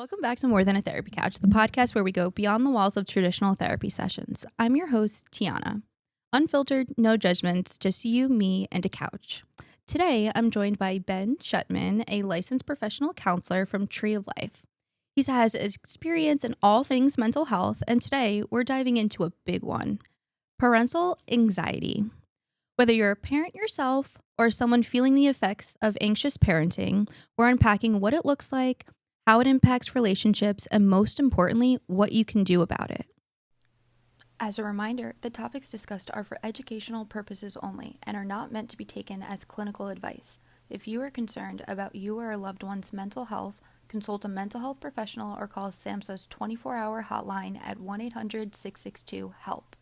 Welcome back to More Than a Therapy Couch, the podcast where we go beyond the walls of traditional therapy sessions. I'm your host, Tiana. Unfiltered, no judgments, just you, me, and a couch. Today, I'm joined by Ben Shutman, a licensed professional counselor from Tree of Life. He has experience in all things mental health, and today we're diving into a big one, parental anxiety. Whether you're a parent yourself or someone feeling the effects of anxious parenting, we're unpacking what it looks like, how it impacts relationships, and most importantly, what you can do about it. As a reminder, the topics discussed are for educational purposes only and are not meant to be taken as clinical advice. If you are concerned about you or a loved one's mental health, consult a mental health professional or call SAMHSA's 24-hour hotline at 1-800-662-HELP.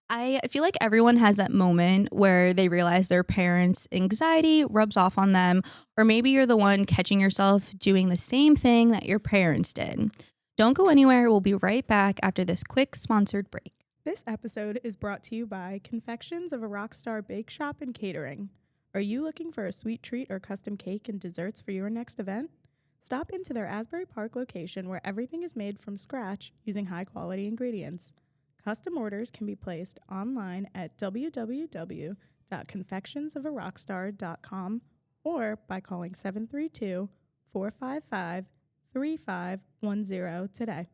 I feel like everyone has that moment where they realize their parents' anxiety rubs off on them, or maybe you're the one catching yourself doing the same thing that your parents did. Don't go anywhere. We'll be right back after this quick sponsored break. This episode is brought to you by Confections of a Rockstar Bake Shop and Catering. Are you looking for a sweet treat or custom cake and desserts for your next event? Stop into their Asbury Park location where everything is made from scratch using high-quality ingredients. Custom orders can be placed online at www.confectionsofarockstar.com or by calling 732-455-3510 today.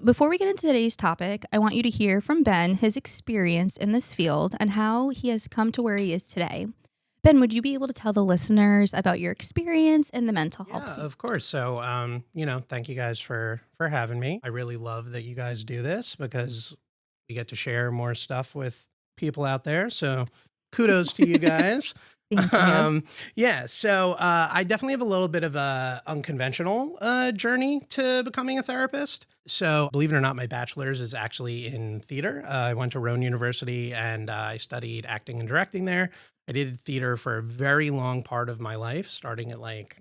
Before we get into today's topic, I want you to hear from Ben, his experience in this field, and how he has come to where he is today. Ben, would you be able to tell the listeners about your experience in the mental health field? Yeah, of course. So, thank you guys for having me. I really love that you guys do this because we get to share more stuff with people out there. So kudos to you guys. Thank you. So I definitely have a little bit of a unconventional journey to becoming a therapist. So believe it or not, my bachelor's is actually in theater. I went to Rowan University and I studied acting and directing there. I did theater for a very long part of my life, starting at like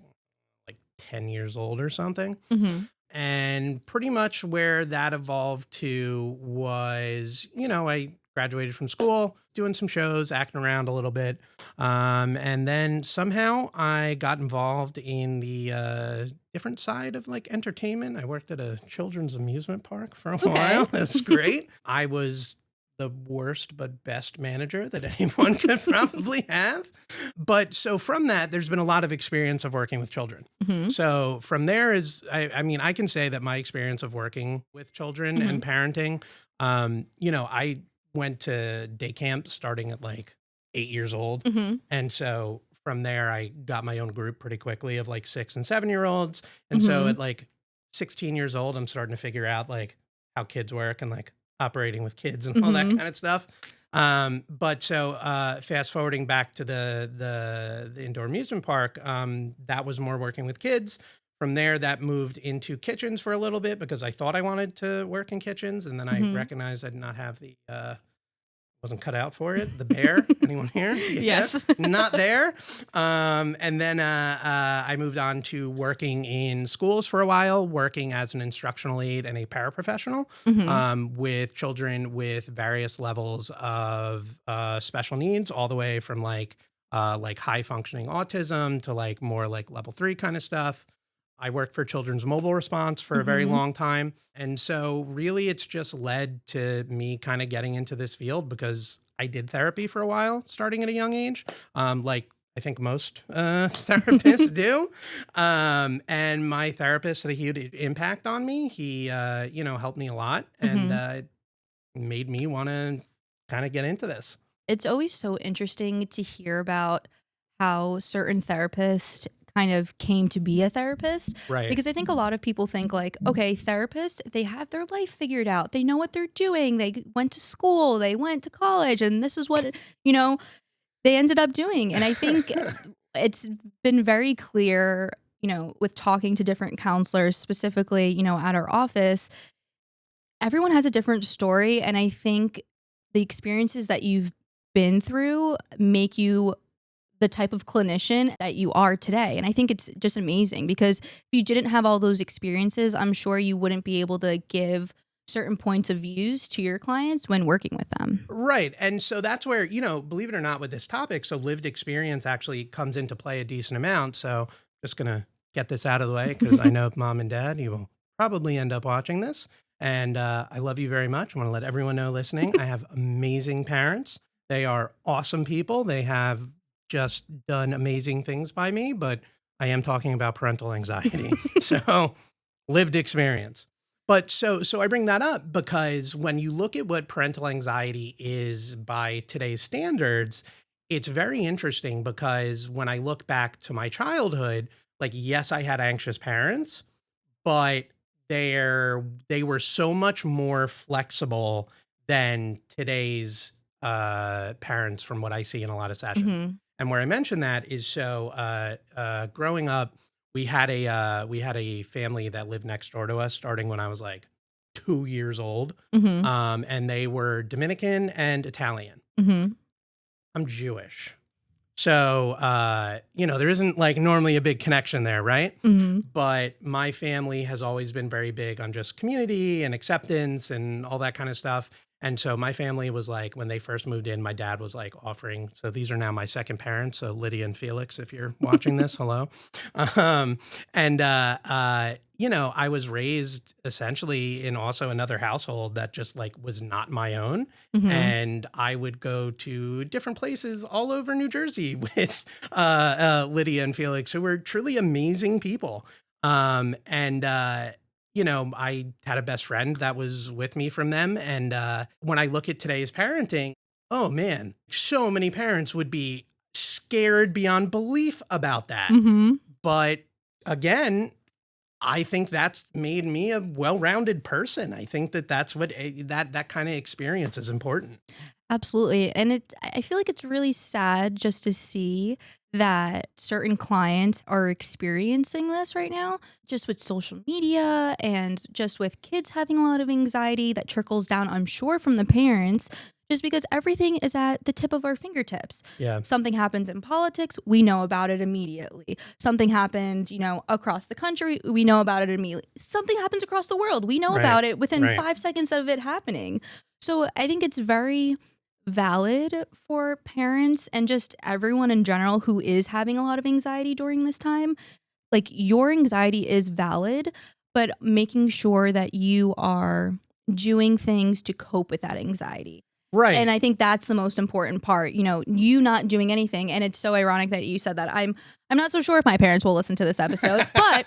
10 years old or something. Mm-hmm. And pretty much where that evolved to was, I graduated from school, doing some shows, acting around a little bit. And then somehow I got involved in the different side of entertainment. I worked at a children's amusement park for a while. It was great. I was the worst but best manager that anyone could probably have. But so from that, there's been a lot of experience of working with children. Mm-hmm. So from there I can say that my experience of working with children and parenting, I went to day camp starting at 8 years old. Mm-hmm. And so from there, I got my own group pretty quickly of 6 and 7 year olds. And so at 16 years old, I'm starting to figure out how kids work and operating with kids and all that kind of stuff. But fast forwarding back to the indoor amusement park, that was more working with kids. From there, that moved into kitchens for a little bit because I thought I wanted to work in kitchens. And then I recognized I did not have wasn't cut out for it. The bear, anyone here? Yes. Not there. And then I moved on to working in schools for a while, working as an instructional aide and a paraprofessional with children with various levels of special needs, all the way from high functioning autism to more level 3 kind of stuff. I worked for Children's Mobile Response for a very long time. And so really it's just led to me kind of getting into this field because I did therapy for a while, starting at a young age, I think most therapists do. And my therapist had a huge impact on me. He, helped me a lot and made me want to kind of get into this. It's always so interesting to hear about how certain therapists kind of came to be a therapist. Right. Because I think a lot of people think okay, therapists, they have their life figured out. They know what they're doing. They went to school, they went to college, and this is what, they ended up doing. And I think it's been very clear, with talking to different counselors, specifically, at our office, everyone has a different story. And I think the experiences that you've been through make you the type of clinician that you are today. And I think it's just amazing because if you didn't have all those experiences, I'm sure you wouldn't be able to give certain points of views to your clients when working with them. Right. And so that's where, believe it or not with this topic, so lived experience actually comes into play a decent amount. So just going to get this out of the way because I know Mom and Dad, you will probably end up watching this. And I love you very much. I want to let everyone know listening, I have amazing parents. They are awesome people. They have just done amazing things by me, but I am talking about parental anxiety. So lived experience. But so I bring that up because when you look at what parental anxiety is by today's standards, it's very interesting because when I look back to my childhood, like, yes, I had anxious parents, but they were so much more flexible than today's parents from what I see in a lot of sessions. And where I mention that is growing up, we had a family that lived next door to us starting when I was like 2 years old. And they were Dominican and Italian. I'm Jewish. So, there isn't like normally a big connection there, right? But my family has always been very big on just community and acceptance and all that kind of stuff. And so my family was like, when they first moved in, my dad was like offering, so these are now my second parents, so Lydia and Felix, if you're watching this, hello. I was raised essentially in also another household that just like was not my own. And I would go to different places all over New Jersey with Lydia and Felix, who were truly amazing people. I had a best friend that was with me from them. And when I look at today's parenting, oh man, so many parents would be scared beyond belief about that. But again, I think that's made me a well-rounded person. I think that's what that kind of experience is important. Absolutely. And I feel like it's really sad just to see that certain clients are experiencing this right now, just with social media and just with kids having a lot of anxiety that trickles down, I'm sure, from the parents, just because everything is at the tip of our fingertips. Yeah. Something happens in politics, we know about it immediately. Something happened, across the country, we know about it immediately. Something happens across the world, we know about it within 5 seconds of it happening. So I think it's very valid for parents and just everyone in general who is having a lot of anxiety during this time. Like, your anxiety is valid, but making sure that you are doing things to cope with that anxiety. Right. And I think that's the most important part, you not doing anything. And it's so ironic that you said that. I'm not so sure if my parents will listen to this episode, but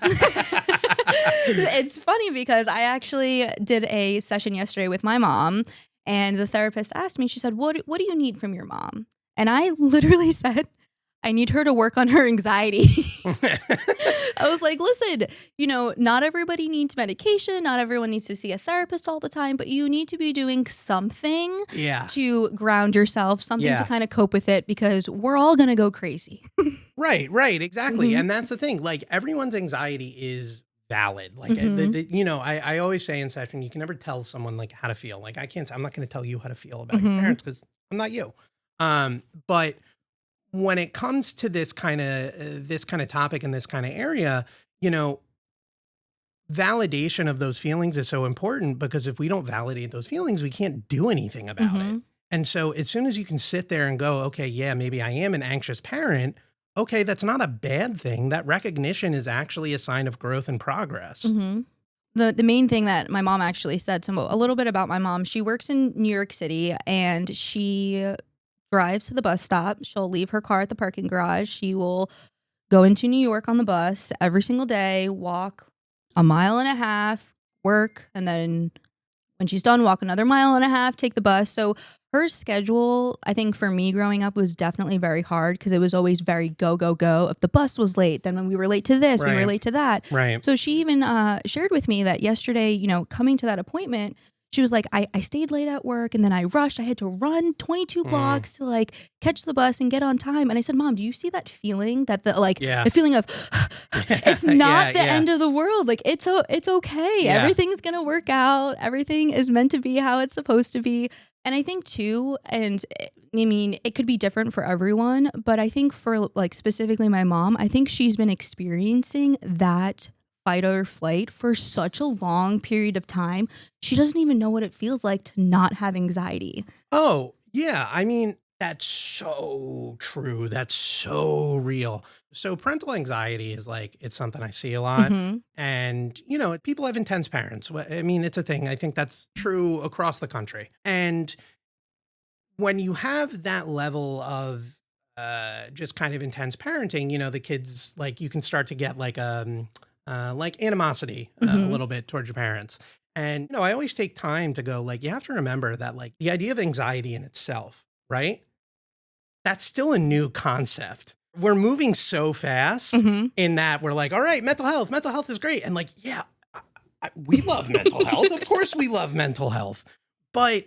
it's funny because I actually did a session yesterday with my mom. And the therapist asked me, she said, what do you need from your mom? And I literally said, I need her to work on her anxiety. I was like, listen, not everybody needs medication. Not everyone needs to see a therapist all the time, but you need to be doing something to ground yourself, something to kind of cope with it, because we're all going to go crazy. Right. Exactly. And that's the thing. Like, everyone's anxiety is valid. Like, I always say in session, you can never tell someone like how to feel. Like, I'm not going to tell you how to feel about your parents because I'm not you. But when it comes to this kind of topic in this kind of area, validation of those feelings is so important, because if we don't validate those feelings, we can't do anything about it. And so as soon as you can sit there and go, okay, yeah, maybe I am an anxious parent. Okay, that's not a bad thing. That recognition is actually a sign of growth and progress. The main thing that my mom actually said, so a little bit about my mom, she works in New York City and she drives to the bus stop. She'll leave her car at the parking garage. She will go into New York on the bus every single day, walk 1.5 miles, work, and then when she's done, walk another 1.5 miles, take the bus. So her schedule, I think for me growing up, was definitely very hard because it was always very go, go, go. If the bus was late, then when we were late to this, we were late to that. Right. So she even shared with me that yesterday, coming to that appointment, she was like, I stayed late at work and then I rushed. I had to run 22 blocks to like catch the bus and get on time. And I said, Mom, do you see that feeling that the feeling of it's not the end of the world. Like, it's okay. Yeah. Everything's going to work out. Everything is meant to be how it's supposed to be. And I think too, and I mean, it could be different for everyone, but I think for like specifically my mom, I think she's been experiencing that fight or flight for such a long period of time. She doesn't even know what it feels like to not have anxiety. Oh, yeah. I mean, That's so true. That's so real. So parental anxiety is like, it's something I see a lot. Mm-hmm. And, you know, people have intense parents. I mean, it's a thing. I think that's true across the country. And when you have that level of just kind of intense parenting, you know, the kids, like, you can start to get like animosity a Mm-hmm. little bit towards your parents. And, you know, I always take time to go, like, you have to remember that, like, the idea of anxiety in itself, right? That's still a new concept. We're moving so fast Mm-hmm. in that we're like, all right, mental health is great. And like, yeah, we love mental health. Of course we love mental health. But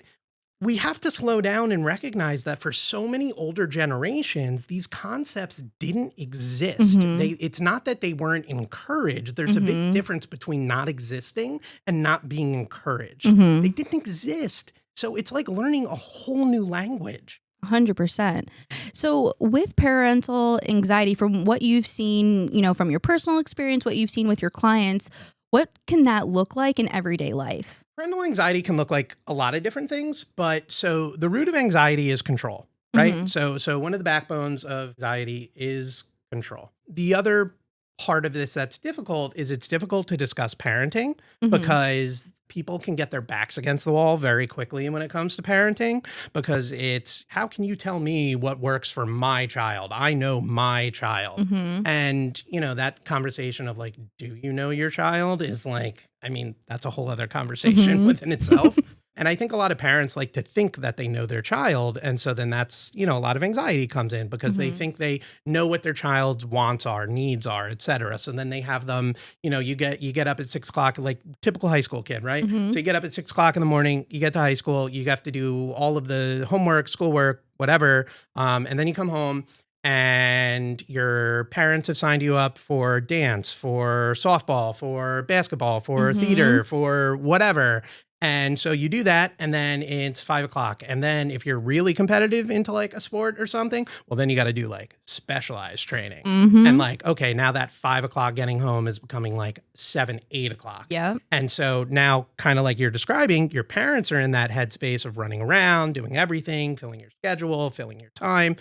we have to slow down and recognize that for so many older generations, these concepts didn't exist. Mm-hmm. It's not that they weren't encouraged. There's a big Mm-hmm. difference between not existing and not being encouraged. Mm-hmm. They didn't exist. So it's like learning a whole new language. 100%. So with parental anxiety, from what you've seen, you know, from your personal experience, what you've seen with your clients, what can that look like in everyday life? Parental anxiety can look like a lot of different things, but so the root of anxiety is control, right? Mm-hmm. So one of the backbones of anxiety is control. The other part of this that's difficult is it's difficult to discuss parenting Mm-hmm. because people can get their backs against the wall very quickly when it comes to parenting, because it's, how can you tell me what works for my child? I know my child. Mm-hmm. And, you know, that conversation of like, do you know your child is like, I mean, that's a whole other conversation Mm-hmm. within itself. And I think a lot of parents like to think that they know their child. And so then that's, you know, a lot of anxiety comes in because they Mm-hmm. think they know what their child's wants are, needs are, et cetera. So then they have them, you know, you get up at 6 o'clock, like typical high school kid, right? Mm-hmm. So you get up at 6 o'clock in the morning, you get to high school, you have to do all of the homework, schoolwork, whatever. And then you come home and your parents have signed you up for dance, for softball, for basketball, for Mm-hmm. theater, for whatever. And so you do that, and then it's 5 o'clock. And then if you're really competitive into like a sport or something, well, then you got to do like specialized training. And Mm-hmm. like, okay, now that 5 o'clock getting home is becoming like 7, 8 o'clock. Yep. And so now, kind of like you're describing, your parents are in that headspace of running around, doing everything, filling your schedule, filling your time.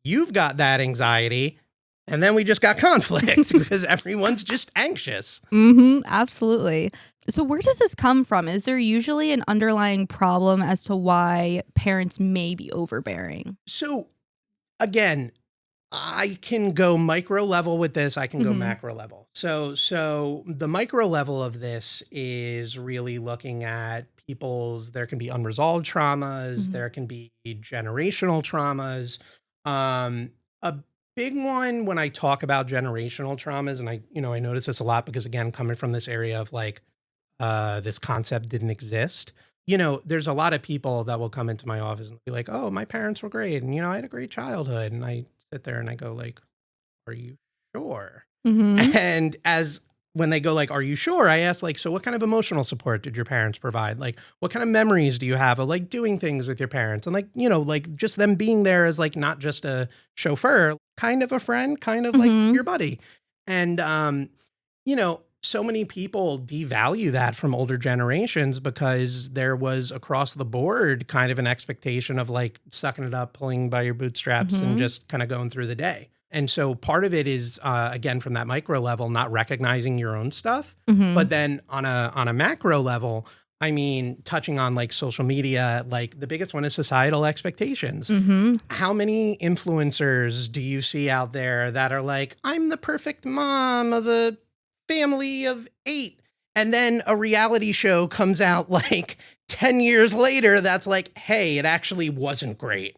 You've got that anxiety. And then we just got conflict because everyone's just anxious. Mm-hmm. Absolutely. So where does this come from? Is there usually an underlying problem as to why parents may be overbearing? So again, I can go micro level with this. I can go Mm-hmm. macro level. So the micro level of this is really looking at there can be unresolved traumas. Mm-hmm. There can be generational traumas. A big one when I talk about generational traumas, and I notice this a lot because again, coming from this area of like, this concept didn't exist. You know, there's a lot of people that will come into my office and be like, "Oh, my parents were great, and you know, I had a great childhood." And I sit there and I go, like, "Are you sure?" Mm-hmm. And as when they go like, "Are you sure?" I ask like, "So what kind of emotional support did your parents provide? Like, what kind of memories do you have of like doing things with your parents?" And like, you know, like just them being there as like not just a chauffeur, kind of a friend, kind of like Mm-hmm. your buddy. And you know, so many people devalue that from older generations because there was across the board kind of an expectation of like sucking it up, pulling by your bootstraps and Mm-hmm. just kind of going through the day. And so part of it is, again, from that micro level, not recognizing your own stuff. Mm-hmm. But then on a macro level, I mean, touching on like social media, like the biggest one is societal expectations. Mm-hmm. How many influencers do you see out there that are like, I'm the perfect mom of a family of 8? And then a reality show comes out like 10 years later that's like, hey, it actually wasn't great.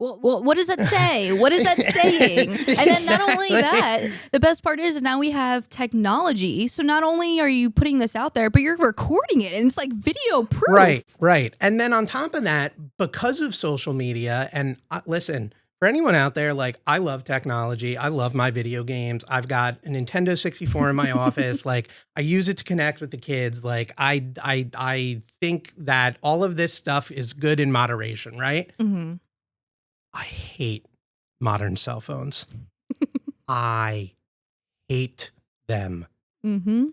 Well, what does that say? What is that saying? And then not only that, Exactly. the best part is now we have technology. So not only are you putting this out there, but you're recording it and it's like video proof. Right. And then on top of that, because of social media, and listen, for anyone out there, like I love technology. I love my video games. I've got a Nintendo 64 in my office. Like I use it to connect with the kids. Like I think that all of this stuff is good in moderation, right? Mm-hmm. I hate modern cell phones. I hate them. Mm-hmm.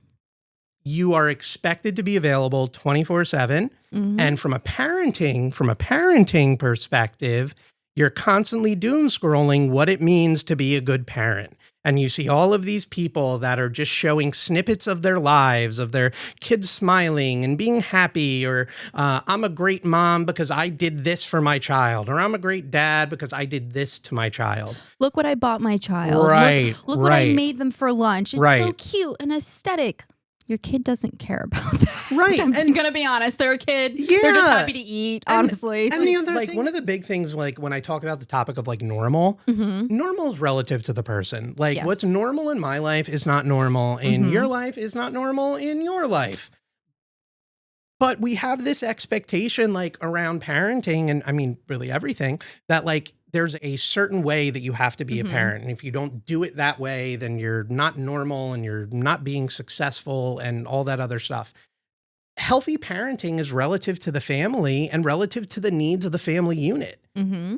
you are expected to be available 24/7. And from a parenting perspective, you're constantly doom scrolling what it means to be a good parent. And you see all of these people that are just showing snippets of their lives, of their kids smiling and being happy, or I'm a great mom because I did this for my child, or I'm a great dad because I did this to my child. Look what I bought my child. Right. Look what I made them for lunch. It's so Right. cute and aesthetic. Your kid doesn't care about that. Right. I'm And- gonna be honest. They're a kid. Yeah. They're just happy to eat, honestly. And the other thing, one of the big things, like when I talk about the topic of like normal, normal is relative to the person. Like Yes. what's normal in my life is not normal in your life, is not normal in your life. But we have this expectation like around parenting, and I mean, really everything, that like there's a certain way that you have to be a parent. And if you don't do it that way, then you're not normal and you're not being successful and all that other stuff. Healthy parenting is relative to the family and relative to the needs of the family unit.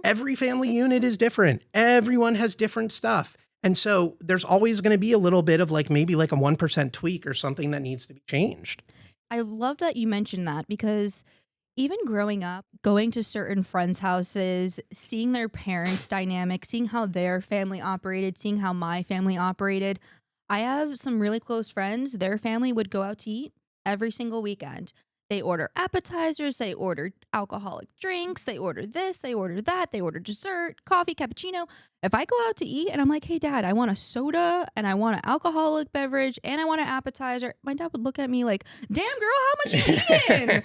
Every family unit is different. Everyone has different stuff. And so there's always going to be a little bit of like maybe like a 1% tweak or something that needs to be changed. I love that you mentioned that, because even growing up, going to certain friends' houses, seeing their parents' dynamic, seeing how their family operated, seeing how my family operated. I have some really close friends. Their family would go out to eat every single weekend. They order appetizers, they order alcoholic drinks, they order this, they order that, they order dessert, coffee, cappuccino. If I go out to eat and I'm like, hey, Dad, I want a soda and I want an alcoholic beverage and I want an appetizer, my dad would look at me like, damn, girl, how much you eating?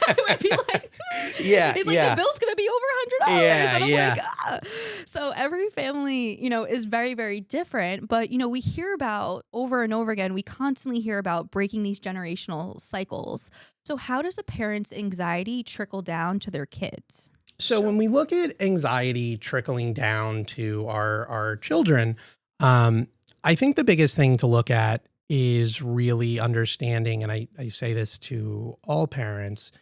I would be like, Yeah, he's like, yeah. the bill's going to be over $100. Yeah, and I'm yeah. like, ah. So every family, is very, very different. But, we hear about over and over again, we constantly hear about breaking these generational cycles. So how does a parent's anxiety trickle down to their kids? So when we look at anxiety trickling down to our children, I think the biggest thing to look at is really understanding, and I say this to all parents,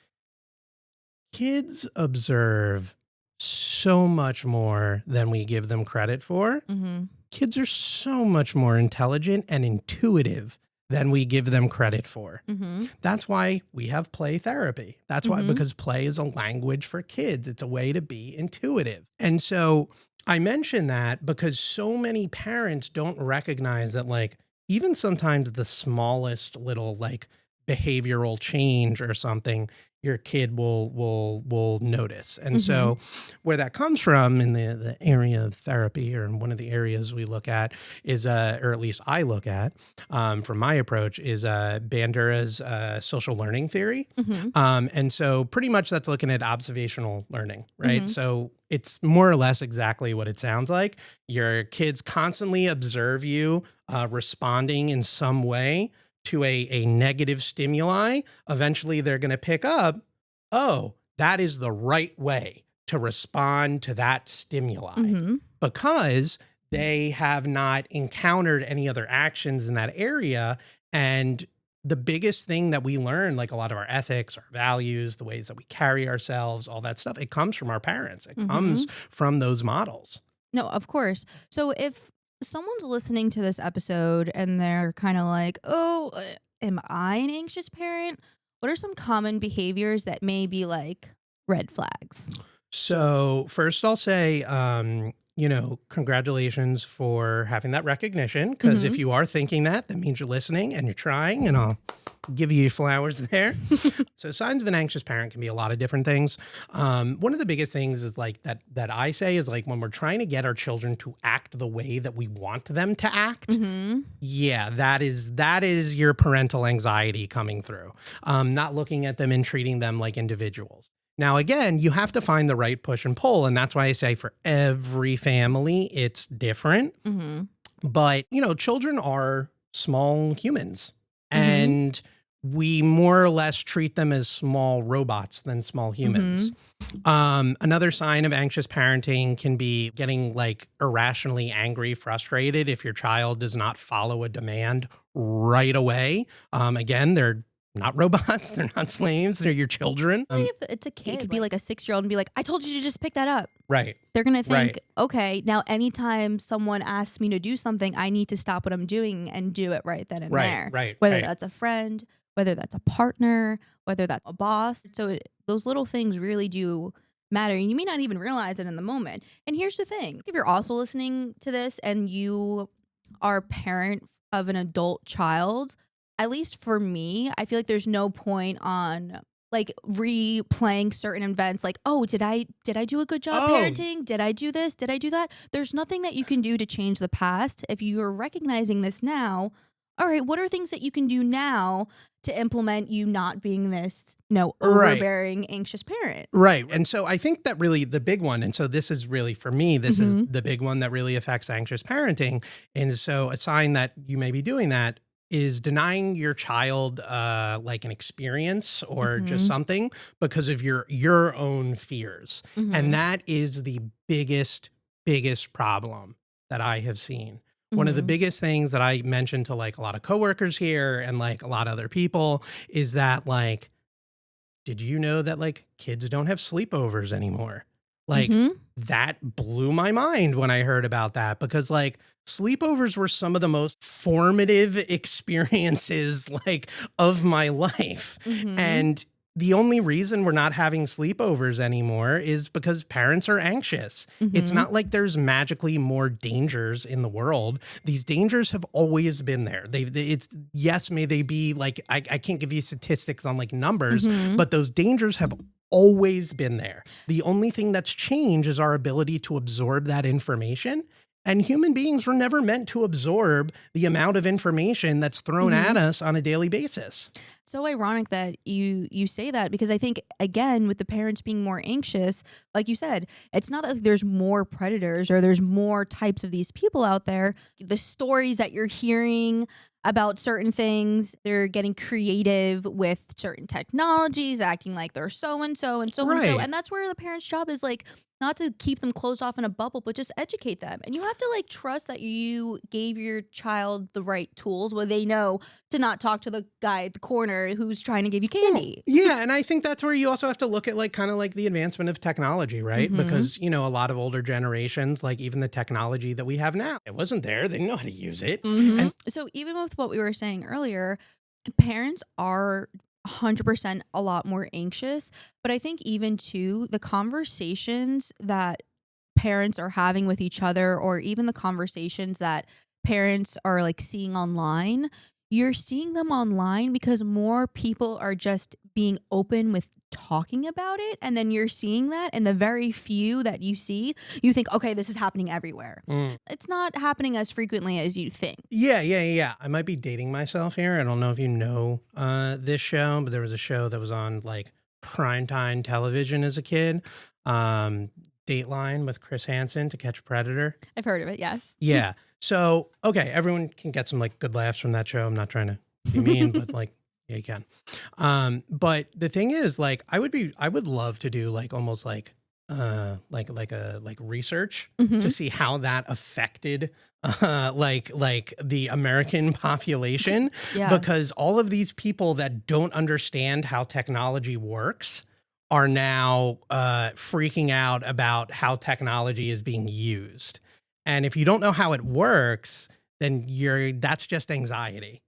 kids observe so much more than we give them credit for. Kids are so much more intelligent and intuitive than we give them credit for. That's why we have play therapy. That's why, because play is a language for kids. It's a way to be intuitive. And so I mention that because so many parents don't recognize that, like, even sometimes the smallest little like behavioral change or something, your kid will notice. And so where that comes from in the area of therapy, or in one of the areas we look at is, or at least I look at from my approach, is Bandura's social learning theory. And so pretty much that's looking at observational learning, right? So it's more or less exactly what it sounds like. Your kids constantly observe you responding in some way to a negative stimuli. Eventually they're going to pick up, oh, that is the right way to respond to that stimuli, because they have not encountered any other actions in that area. And the biggest thing that we learn, like a lot of our ethics, our values, the ways that we carry ourselves, all that stuff, it comes from our parents. It comes from those models. No, of course. So if someone's listening to this episode and they're kind of like, oh, am I an anxious parent? What are some common behaviors that may be like red flags? So first I'll say, congratulations for having that recognition. Because if you are thinking that means you're listening and you're trying, and I'll give you flowers there. So signs of an anxious parent can be a lot of different things. One of the biggest things is like that I say is like when we're trying to get our children to act the way that we want them to act. Yeah, that is your parental anxiety coming through. Not looking at them and treating them like individuals. Now, again, you have to find the right push and pull. And that's why I say for every family, it's different. But, children are small humans. And we more or less treat them as small robots than small humans. Another sign of anxious parenting can be getting like irrationally angry, frustrated if your child does not follow a demand right away. Again, they're not robots. They're not slaves. They're your children. If it's a kid, it could be like a 6-year-old and be like, I told you to just pick that up. Right. They're going to think, Right. okay, now anytime someone asks me to do something, I need to stop what I'm doing and do it right then and there. Right. Whether that's a friend, whether that's a partner, whether that's a boss. So those little things really do matter. And you may not even realize it in the moment. And here's the thing. If you're also listening to this and you are a parent of an adult child, at least for me, I feel like there's no point on like replaying certain events like, oh, did I do a good job parenting? Did I do this? Did I do that? There's nothing that you can do to change the past. If you're recognizing this now, all right, what are things that you can do now to implement you not being this, overbearing, anxious parent? Right. And so I think that really the big one, and so this is really for me, this is the big one that really affects anxious parenting. And so a sign that you may be doing that is denying your child like an experience or just something because of your own fears. And that is the biggest problem that I have seen. One of the biggest things that I mentioned to like a lot of coworkers here and like a lot of other people is that like, did you know that like kids don't have sleepovers anymore? Like that blew my mind when I heard about that because like sleepovers were some of the most formative experiences like of my life. And the only reason we're not having sleepovers anymore is because parents are anxious. It's not like there's magically more dangers in the world. These dangers have always been there. Yes, may they be like, I can't give you statistics on like numbers, but those dangers have always been there. The only thing that's changed is our ability to absorb that information. And human beings were never meant to absorb the amount of information that's thrown at us on a daily basis. So ironic that you say that because I think, again, with the parents being more anxious, like you said, it's not that there's more predators or there's more types of these people out there. The stories that you're hearing about certain things, they're getting creative with certain technologies, acting like they're so-and-so and so-and-so. And that's where the parent's job is like, not to keep them closed off in a bubble, but just educate them. And you have to like trust that you gave your child the right tools where they know to not talk to the guy at the corner who's trying to give you candy. Well, yeah. And I think that's where you also have to look at like kind of like the advancement of technology, right? Because, a lot of older generations, like even the technology that we have now, it wasn't there. They didn't know how to use it. And so even with what we were saying earlier, parents are 100% a lot more anxious, but I think even too the conversations that parents are having with each other or even the conversations that parents are like seeing online, you're seeing them online because more people are just being open with talking about it, and then you're seeing that in the very few that you see, you think, okay, this is happening everywhere. It's not happening as frequently as you think. Yeah. I might be dating myself here. I don't know if you know this show, but there was a show that was on like primetime television as a kid. Dateline with Chris Hansen, To Catch a Predator. I've heard of it, yes. Yeah. So, okay, everyone can get some like good laughs from that show. I'm not trying to be mean, but like, yeah, you can. But the thing is, like, I would love to do like almost like research to see how that affected like the American population, because all of these people that don't understand how technology works are now freaking out about how technology is being used. And if you don't know how it works, then that's just anxiety.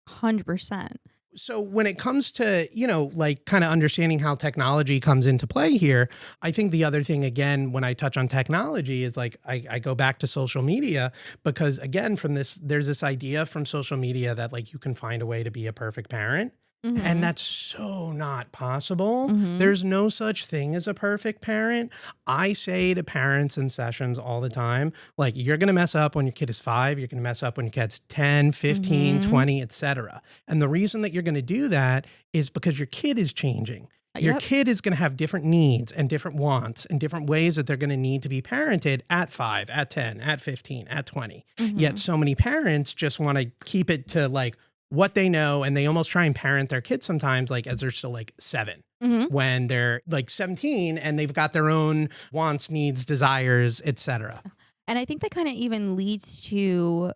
100%. So when it comes to, like kind of understanding how technology comes into play here, I think the other thing, again, when I touch on technology is like, I go back to social media because again, there's this idea from social media that like you can find a way to be a perfect parent. And that's so not possible. There's no such thing as a perfect parent. I say to parents in sessions all the time, like, you're going to mess up when your kid is 5. You're going to mess up when your kid's 10, 15, 20, etc. And the reason that you're going to do that is because your kid is changing. Your kid is going to have different needs and different wants and different ways that they're going to need to be parented at 5, at 10, at 15, at 20. Yet so many parents just want to keep it to like what they know, and they almost try and parent their kids sometimes like as they're still like 7 when they're like 17 and they've got their own wants, needs, desires, etc. And I think that kind of even leads to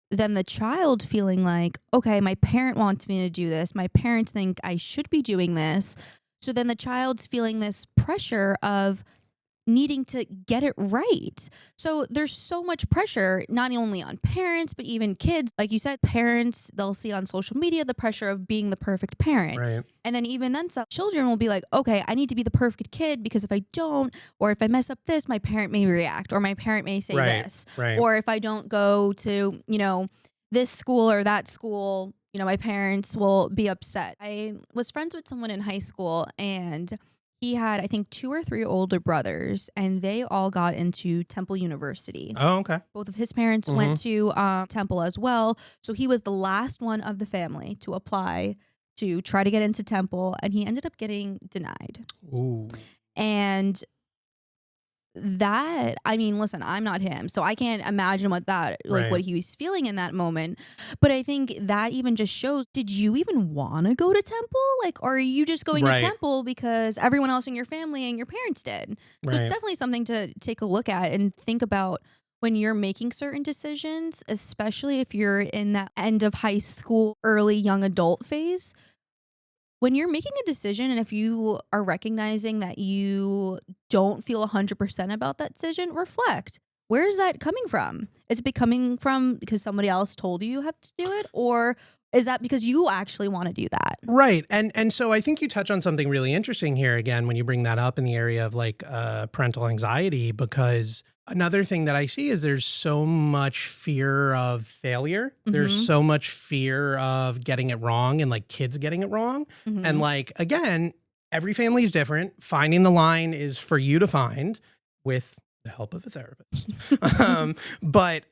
then the child feeling like, okay, my parent wants me to do this. My parents think I should be doing this. So then the child's feeling this pressure of needing to get it right. So there's so much pressure, not only on parents, but even kids. Like you said, parents, they'll see on social media the pressure of being the perfect parent. Right. And then even then, some children will be like, okay, I need to be the perfect kid because if I don't, or if I mess up this, my parent may react, or my parent may say this. Right. Or if I don't go to, this school or that school, my parents will be upset. I was friends with someone in high school, and he had, I think, 2 or 3 older brothers, and they all got into Temple University. Oh, okay. Both of his parents went to Temple as well. So he was the last one of the family to apply to try to get into Temple, and he ended up getting denied. Ooh. And that, I mean, listen, I'm not him, so I can't imagine what he was feeling in that moment. But I think that even just shows, did you even want to go to Temple? Like, or are you just going to Temple because everyone else in your family and your parents did? So it's definitely something to take a look at and think about when you're making certain decisions, especially if you're in that end of high school, early young adult phase. When you're making a decision, and if you are recognizing that you don't feel 100% about that decision, reflect. Where is that coming from? Is it coming from because somebody else told you have to do it? Or is that because you actually want to do that? Right. And so I think you touch on something really interesting here, again, when you bring that up in the area of like parental anxiety, because another thing that I see is there's so much fear of failure. There's so much fear of getting it wrong and like kids getting it wrong. And like, again, every family is different. Finding the line is for you to find with the help of a therapist. But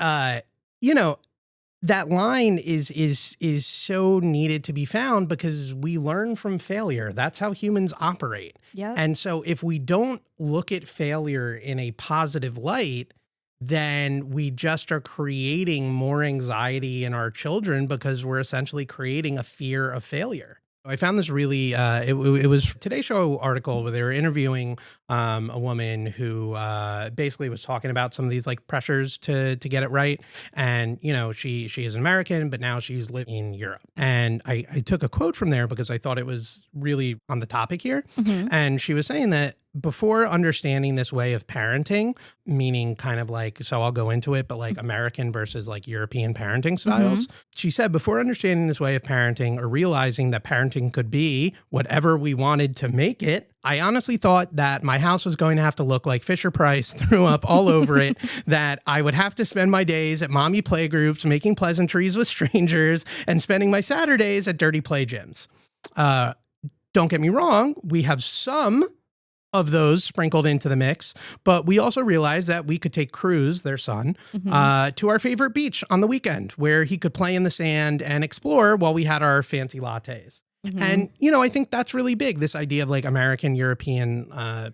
that line is so needed to be found because we learn from failure. That's how humans operate. Yep. And so if we don't look at failure in a positive light, then we just are creating more anxiety in our children because we're essentially creating a fear of failure. I found this really, it was a Today Show article where they were interviewing a woman who basically was talking about some of these like pressures to get it right. And, she is an American, but now she's living in Europe. And I took a quote from there because I thought it was really on the topic here. And she was saying that before understanding this way of parenting, meaning kind of like, so I'll go into it, but like American versus like European parenting styles. She said, before understanding this way of parenting or realizing that parenting could be whatever we wanted to make it, I honestly thought that my house was going to have to look like Fisher Price threw up all over it, that I would have to spend my days at mommy playgroups, making pleasantries with strangers, and spending my Saturdays at dirty play gyms. Don't get me wrong, we have some of those sprinkled into the mix, but we also realized that we could take Cruz, their son, to our favorite beach on the weekend where he could play in the sand and explore while we had our fancy lattes. And, I think that's really big, this idea of like American, European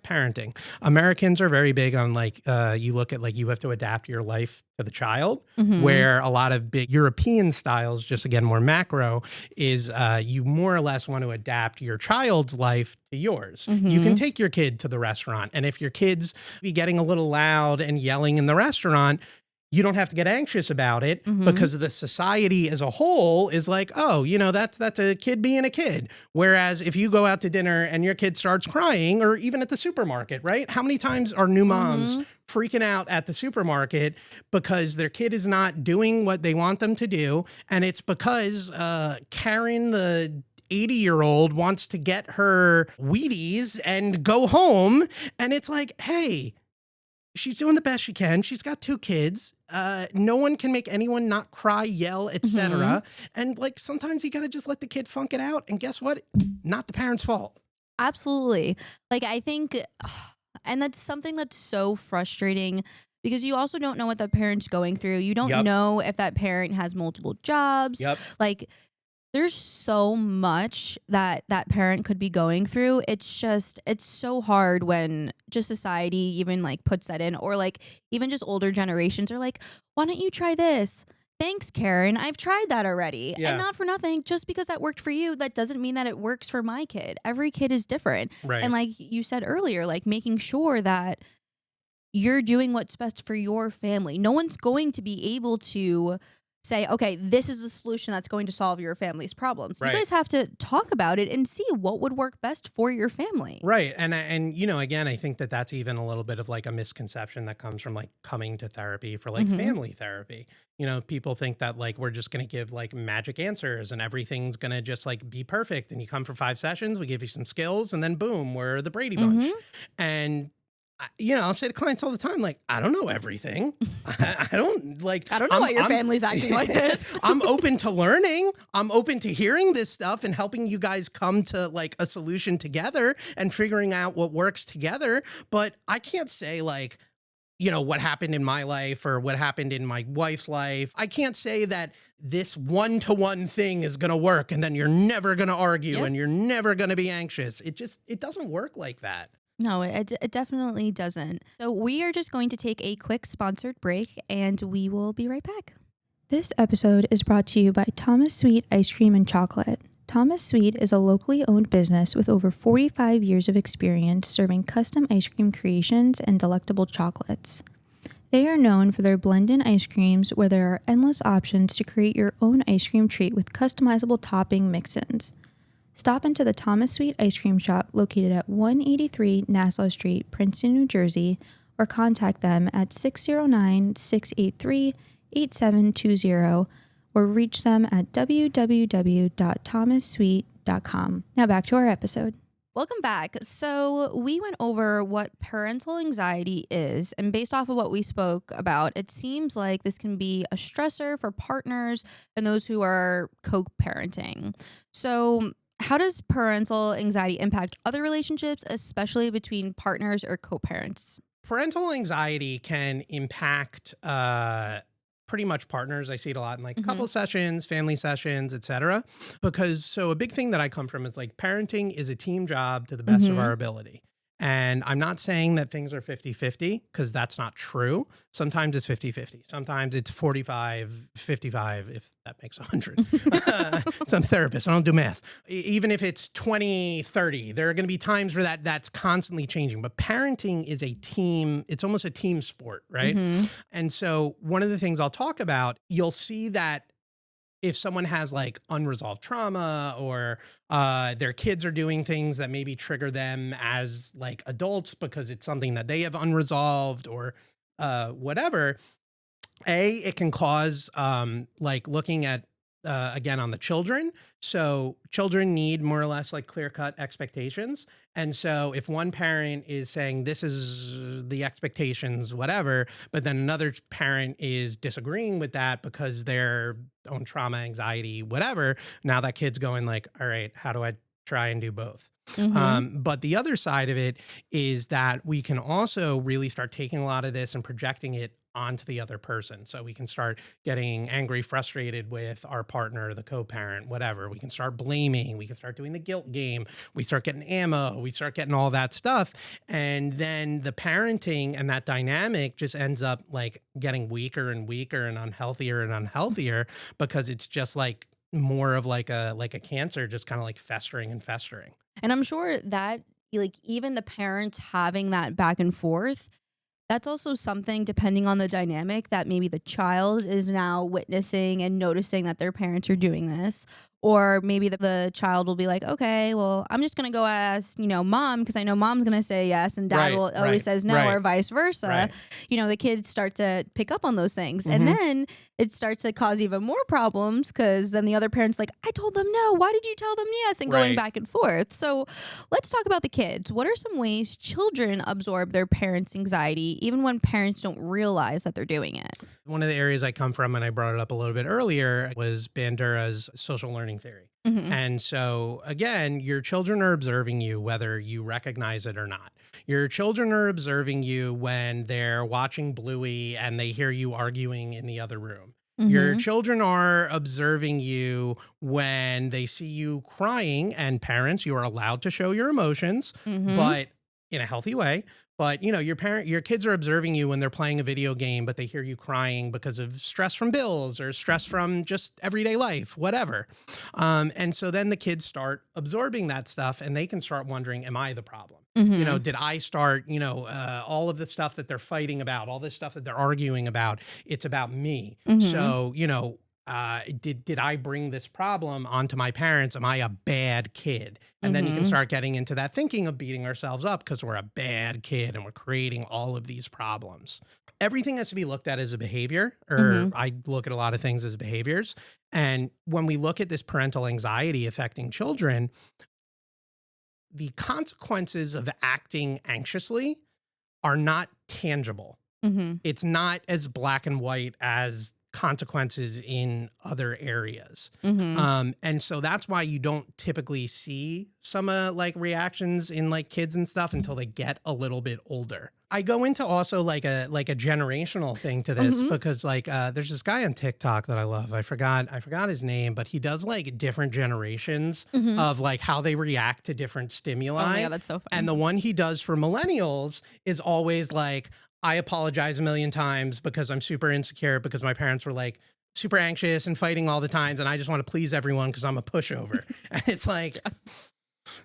parenting. Americans are very big on like, you look at like, you have to adapt your life to the child, where a lot of big European styles, just again, more macro, is you more or less want to adapt your child's life to yours. You can take your kid to the restaurant. And if your kid's be getting a little loud and yelling in the restaurant, you don't have to get anxious about it because the society as a whole is like, oh, that's a kid being a kid. Whereas if you go out to dinner and your kid starts crying, or even at the supermarket, right? How many times are new moms freaking out at the supermarket because their kid is not doing what they want them to do? And it's because Karen, the 80-year-old, wants to get her Wheaties and go home. And it's like, hey, she's doing the best she can. She's got 2 kids. No one can make anyone not cry, yell, etc. And like sometimes you got to just let the kid funk it out. And guess what? Not the parent's fault. Absolutely. Like I think, and that's something that's so frustrating because you also don't know what that parent's going through. You don't know if that parent has multiple jobs. Like there's so much that parent could be going through. It's so hard when just society even like puts that in, or like even just older generations are like, why don't you try this? Thanks, Karen. I've tried that already. And not for nothing, just because that worked for you, that doesn't mean that it works for my kid. Every kid is different. Right. And like you said earlier, like making sure that you're doing what's best for your family. No one's going to be able to say, okay, this is the solution that's going to solve your family's problems. Right. You guys have to talk about it and see what would work best for your family. Right. And you know, again, I think that that's even a little bit of like a misconception that comes from like coming to therapy for like family therapy. You know, people think that like we're just going to give like magic answers and everything's going to just like be perfect. And you come for 5 sessions, we give you some skills, and then boom, we're the Brady Bunch. And you know, I'll say to clients all the time, like, I don't know everything. I don't know why your family's acting like this. I'm open to learning. I'm open to hearing this stuff and helping you guys come to like a solution together and figuring out what works together. But I can't say like, you know, what happened in my life or what happened in my wife's life. I can't say that this one-to-one thing is going to work and then you're never going to argue and you're never going to be anxious. It doesn't work like that. No, it definitely doesn't. So we are just going to take a quick sponsored break and we will be right back. This episode is brought to you by Thomas Sweet Ice Cream and Chocolate. Thomas Sweet is a locally owned business with over 45 years of experience serving custom ice cream creations and delectable chocolates. They are known for their blend-in ice creams where there are endless options to create your own ice cream treat with customizable topping mix-ins. Stop into the Thomas Sweet Ice Cream Shop located at 183 Nassau Street, Princeton, New Jersey, or contact them at 609-683-8720 or reach them at www.thomassweet.com. Now back to our episode. Welcome back. So we went over what parental anxiety is, and based off of what we spoke about, it seems like this can be a stressor for partners and those who are co-parenting. So how does parental anxiety impact other relationships, especially between partners or co-parents? Parental anxiety can impact pretty much partners. I see it a lot in like couple sessions, family sessions, etc. Because so a big thing that I come from is like parenting is a team job to the best of our ability. And I'm not saying that things are 50-50 because that's not true. Sometimes it's 50-50. Sometimes it's 45-55, if that makes 100. So I'm a therapist. I don't do math. Even if it's 20-30, there are going to be times where that's constantly changing. But parenting is a team. It's almost a team sport, right? And so one of the things I'll talk about, you'll see that if someone has like unresolved trauma or their kids are doing things that maybe trigger them as like adults because it's something that they have unresolved or whatever, it can cause like looking at again on the children. So children need more or less like clear-cut expectations. And so if one parent is saying this is the expectations, whatever, but then another parent is disagreeing with that because their own trauma, anxiety, whatever, now that kid's going like, all right, how do I try and do both? But the other side of it is that we can also really start taking a lot of this and projecting it onto the other person. So we can start getting angry, frustrated with our partner, the co-parent, whatever. We can start blaming. We can start doing the guilt game. We start getting ammo. We start getting all that stuff. And then the parenting and that dynamic just ends up like getting weaker and weaker and unhealthier because it's just like more of like a cancer, just kind of like festering and festering. And I'm sure that like even the parents having that back and forth, that's also something, depending on the dynamic, that maybe the child is now witnessing and noticing that their parents are doing this. Or maybe the child will be like, okay, well, I'm just going to go ask, mom, because I know mom's going to say yes and dad always says no, or vice versa. The kids start to pick up on those things. And then it starts to cause even more problems because then the other parent's like, I told them no. Why did you tell them yes? And going back and forth. So let's talk about the kids. What are some ways children absorb their parents' anxiety, even when parents don't realize that they're doing it? One of the areas I come from, and I brought it up a little bit earlier, was Bandura's social learning theory. And so again, your children are observing you whether you recognize it or not. Your children are observing you when they're watching Bluey and they hear you arguing in the other room. Your children are observing you when they see you crying, and parents, you are allowed to show your emotions, but in a healthy way. But, your kids are observing you when they're playing a video game, but they hear you crying because of stress from bills or stress from just everyday life, whatever. And so then the kids start absorbing that stuff and they can start wondering, am I the problem? Did I start, all of the stuff that they're fighting about, all this stuff that they're arguing about, it's about me. So, did I bring this problem onto my parents? Am I a bad kid? And then you can start getting into that thinking of beating ourselves up because we're a bad kid and we're creating all of these problems. Everything has to be looked at as a behavior, or I look at a lot of things as behaviors. And when we look at this parental anxiety affecting children, the consequences of acting anxiously are not tangible. It's not as black and white as consequences in other areas. And so that's why you don't typically see some like reactions in like kids and stuff until they get a little bit older. I go into also like a generational thing to this because like there's this guy on TikTok that I love. I forgot his name, but he does like different generations of like how they react to different stimuli. Oh my God, that's so fun. And the one he does for millennials is always like, I apologize a million times because I'm super insecure because my parents were like super anxious and fighting all the times. And I just want to please everyone because I'm a pushover. And it's like,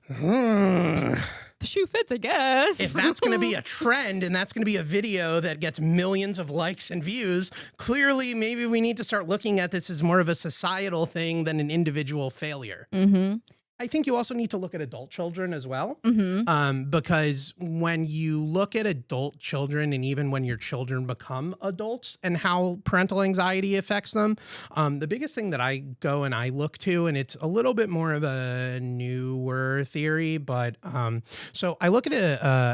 the shoe fits, I guess. If that's going to be a trend and that's going to be a video that gets millions of likes and views, clearly maybe we need to start looking at this as more of a societal thing than an individual failure. I think you also need to look at adult children as well, because when you look at adult children and even when your children become adults and how parental anxiety affects them, the biggest thing that I go and I look to, and it's a little bit more of a newer theory, but so I look at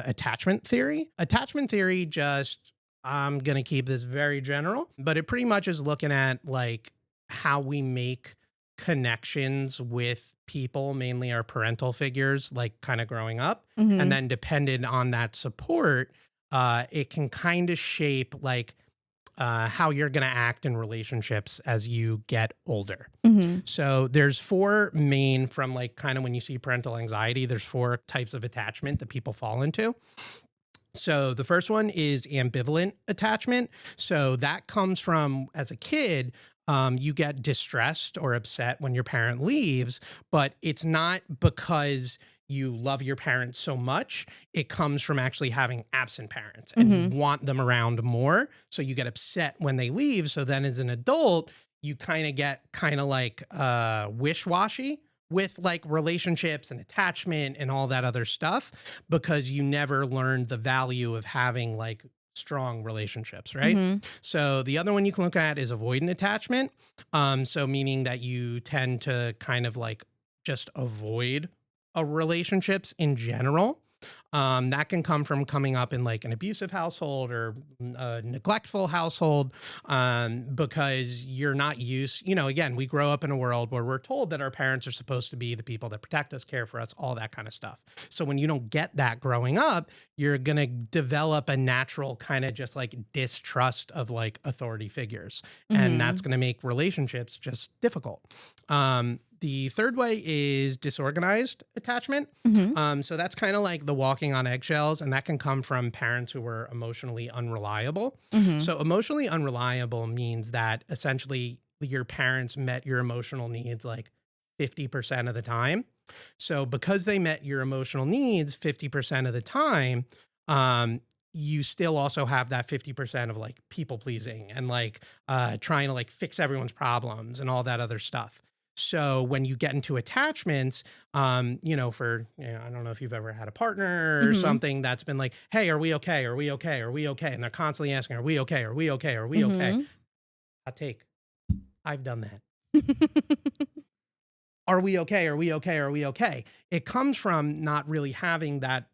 attachment theory. Attachment theory just, I'm going to keep this very general, but it pretty much is looking at like how we make connections with people, mainly our parental figures, like kind of growing up. And then dependent on that support, it can kind of shape like how you're going to act in relationships as you get older. So there's four main from like kind of when you see parental anxiety, there's four types of attachment that people fall into. So the first one is ambivalent attachment. So that comes from as a kid, you get distressed or upset when your parent leaves, but it's not because you love your parents so much. It comes from actually having absent parents and you want them around more. So you get upset when they leave. So then as an adult, you kind of get kind of like wish-washy with like relationships and attachment and all that other stuff because you never learned the value of having like strong relationships, right? So the other one you can look at is avoidant attachment. So meaning that you tend to kind of like just avoid relationships in general. That can come from coming up in like an abusive household or a neglectful household, because you're not used, again, we grow up in a world where we're told that our parents are supposed to be the people that protect us, care for us, all that kind of stuff. So when you don't get that growing up, you're going to develop a natural kind of just like distrust of like authority figures. And that's going to make relationships just difficult. The third way is disorganized attachment. So that's kind of like the walking on eggshells, and that can come from parents who were emotionally unreliable. So emotionally unreliable means that essentially your parents met your emotional needs like 50% of the time. So because they met your emotional needs 50% of the time, you still also have that 50% of like people pleasing and like trying to like fix everyone's problems and all that other stuff. So when you get into attachments, I don't know if you've ever had a partner or something that's been like, hey, are we okay? Are we okay? Are we okay? And they're constantly asking, are we okay? Are we okay? Are we okay? I've done that. Are we okay? Are we okay? Are we okay? It comes from not really having that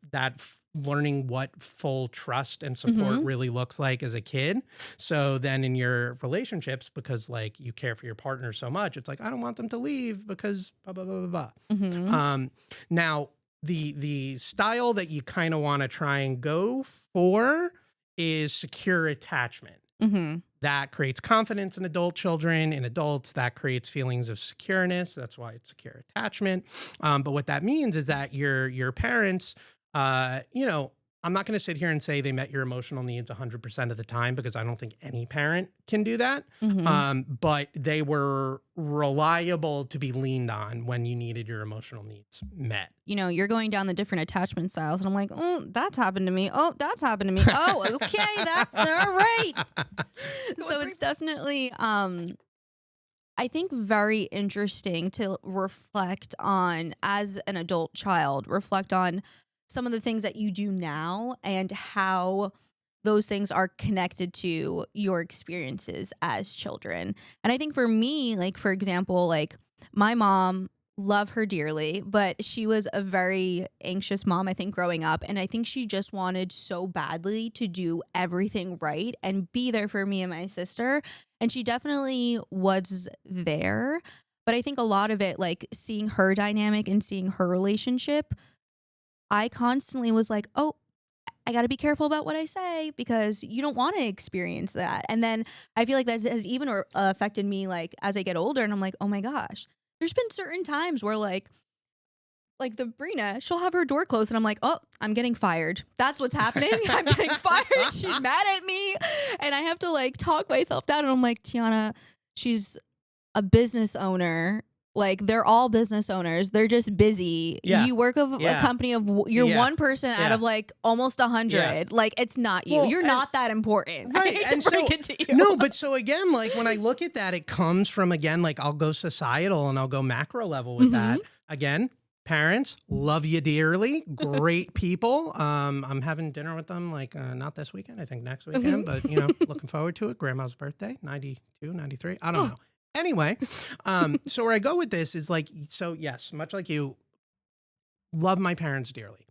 learning what full trust and support really looks like as a kid. So then in your relationships, because like you care for your partner so much, it's like, I don't want them to leave because blah, blah, blah, blah, blah. Now the style that you kind of want to try and go for is secure attachment. That creates confidence in adult children. In adults, that creates feelings of secureness. That's why it's secure attachment. But what that means is that your parents, I'm not going to sit here and say they met your emotional needs 100% of the time because I don't think any parent can do that. But they were reliable to be leaned on when you needed your emotional needs met. You're going down the different attachment styles, and I'm like, oh, that's happened to me. Oh, that's happened to me. Oh, okay, that's all right. So it's definitely I think very interesting to reflect on as an adult child, reflect on some of the things that you do now and how those things are connected to your experiences as children. And I think for me, like, for example, like my mom, love her dearly, but she was a very anxious mom, I think, growing up. And I think she just wanted so badly to do everything right and be there for me and my sister. And she definitely was there. But I think a lot of it, like seeing her dynamic and seeing her relationship, I constantly was like, oh, I got to be careful about what I say because you don't want to experience that. And then I feel like that has even affected me like as I get older and I'm like, oh my gosh, there's been certain times where like the Brina, she'll have her door closed and I'm like, oh, I'm getting fired. That's what's happening. I'm getting fired. She's mad at me. And I have to like talk myself down. And I'm like, Tiana, she's a business owner. Like they're all business owners. They're just busy. Yeah. You work of a company of you're one person out of like almost 100. Yeah. Like it's not you. Well, you're not that important. Right. I hate to break it to you. No, but so again, like when I look at that, it comes from again, like I'll go societal and I'll go macro level with that. Again, parents, love you dearly, great people. I'm having dinner with them like not this weekend, I think next weekend, but you know, looking forward to it. Grandma's birthday, 92, 93. I don't know. Anyway, so where I go with this is like, so yes, much like you, love my parents dearly.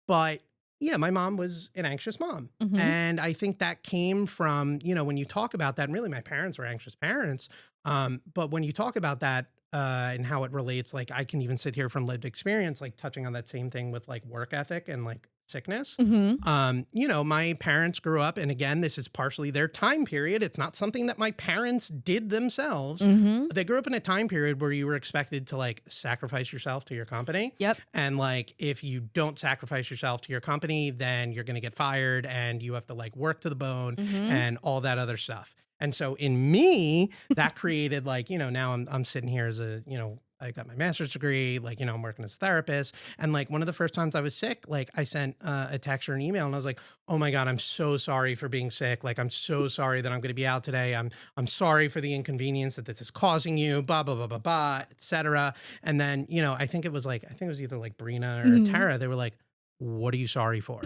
But yeah, my mom was an anxious mom. And I think that came from, you know, when you talk about that, and really my parents were anxious parents. But when you talk about that and how it relates, like I can even sit here from lived experience, like touching on that same thing with like work ethic and like sickness. You know, my parents grew up, and again, this is partially their time period. It's not something that my parents did themselves. They grew up in a time period where you were expected to like sacrifice yourself to your company. Yep. And like, if you don't sacrifice yourself to your company, then you're going to get fired and you have to like work to the bone and all that other stuff. And so in me, that created like, you know, now I'm sitting here as a, you know, I got my master's degree, like, you know, I'm working as a therapist. And like one of the first times I was sick, like I sent a text or an email and I was like, oh my God, I'm so sorry for being sick. Like, I'm so sorry that I'm going to be out today. I'm sorry for the inconvenience that this is causing you, blah, blah, blah, blah, blah, et cetera. And then, you know, I think it was either like Brina or Tara. They were like, what are you sorry for?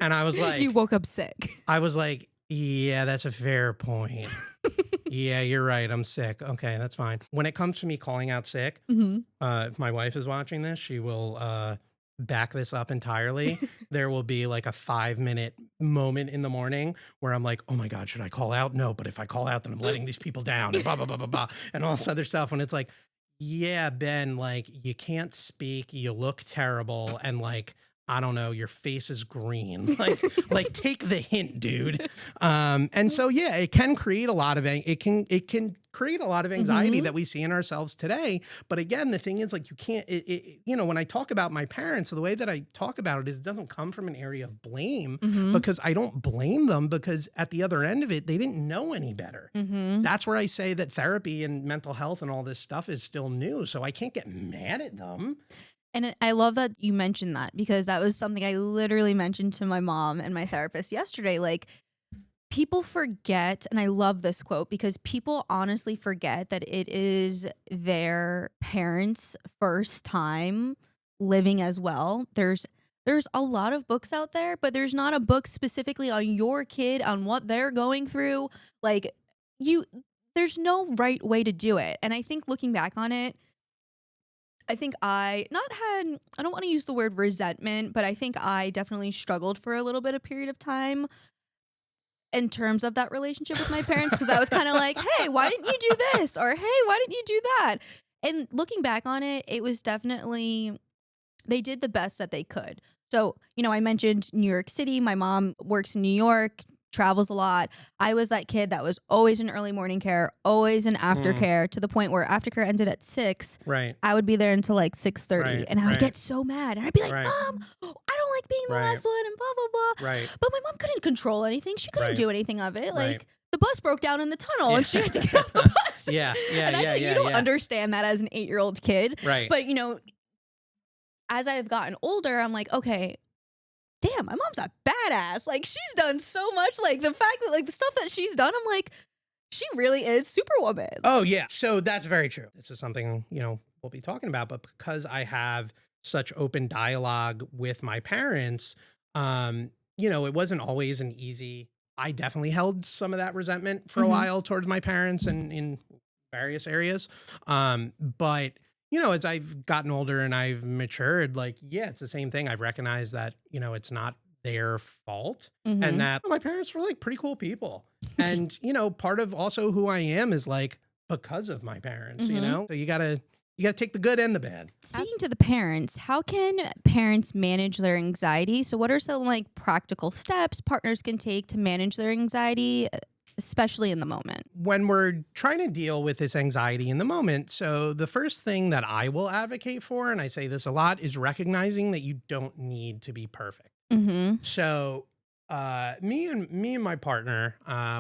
And I was like, you woke up sick. I was like, yeah, that's a fair point. Yeah, you're right. I'm sick. Okay, that's fine. When it comes to me calling out sick, if my wife is watching this, she will back this up entirely. There will be like a 5-minute moment in the morning where I'm like, oh my God, should I call out? No, but if I call out, then I'm letting these people down and blah, blah, blah, blah, blah, and all this other stuff. When it's like, yeah, Ben, like you can't speak, you look terrible, and like, I don't know, your face is green. Like take the hint, dude. And so yeah, it can create a lot of it can create a lot of anxiety that we see in ourselves today. But again, the thing is, like, you can't. You know, when I talk about my parents, the way that I talk about it is, it doesn't come from an area of blame because I don't blame them, because at the other end of it, they didn't know any better. That's where I say that therapy and mental health and all this stuff is still new. So I can't get mad at them. And I love that you mentioned that, because that was something I literally mentioned to my mom and my therapist yesterday. Like, people forget, and I love this quote, because people honestly forget that it is their parents' first time living as well. There's a lot of books out there, but there's not a book specifically on your kid, on what they're going through. Like, there's no right way to do it. And I think looking back on it, I think I don't want to use the word resentment, but I think I definitely struggled for a little bit of period of time in terms of that relationship with my parents, because I was kind of like, hey, why didn't you do this? Or hey, why didn't you do that? And looking back on it, it was definitely, they did the best that they could. So, you know, I mentioned New York City. My mom works in New York, travels a lot. I was that kid that was always in early morning care, always in aftercare, to the point where aftercare ended at 6. Right. I would be there until like 6:30, Right, and I would right. get so mad, and I'd be like, Right. Mom, I don't like being the Right. last one, and blah blah blah. Right. But my mom couldn't control anything. She couldn't Right. do anything of it. Like, Right. the bus broke down in the tunnel, Yeah. and she had to get off the bus. Yeah, and I think you don't understand that as an 8-year-old kid. Right. But you know, as I've gotten older, I'm like, okay, damn, my mom's a badass. Like, she's done so much. Like, the fact that, like, the stuff that she's done, I'm like, She really is Superwoman. Oh, yeah. So that's very true. This is something, we'll be talking about. But because I have such open dialogue with my parents, it wasn't always an easy. I definitely held some of that resentment for a while towards my parents and in various areas. But as I've gotten older and I've matured, like, yeah, it's the same thing. I've recognized that, it's not their fault and that my parents were like pretty cool people. And, part of also who I am is like because of my parents, so you gotta take the good and the bad. Speaking to the parents, how can parents manage their anxiety? So what are some like practical steps partners can take to manage their anxiety, especially in the moment? When we're trying to deal with this anxiety in the moment, so the first thing that I will advocate for, and I say this a lot, is recognizing that you don't need to be perfect. So me and my partner,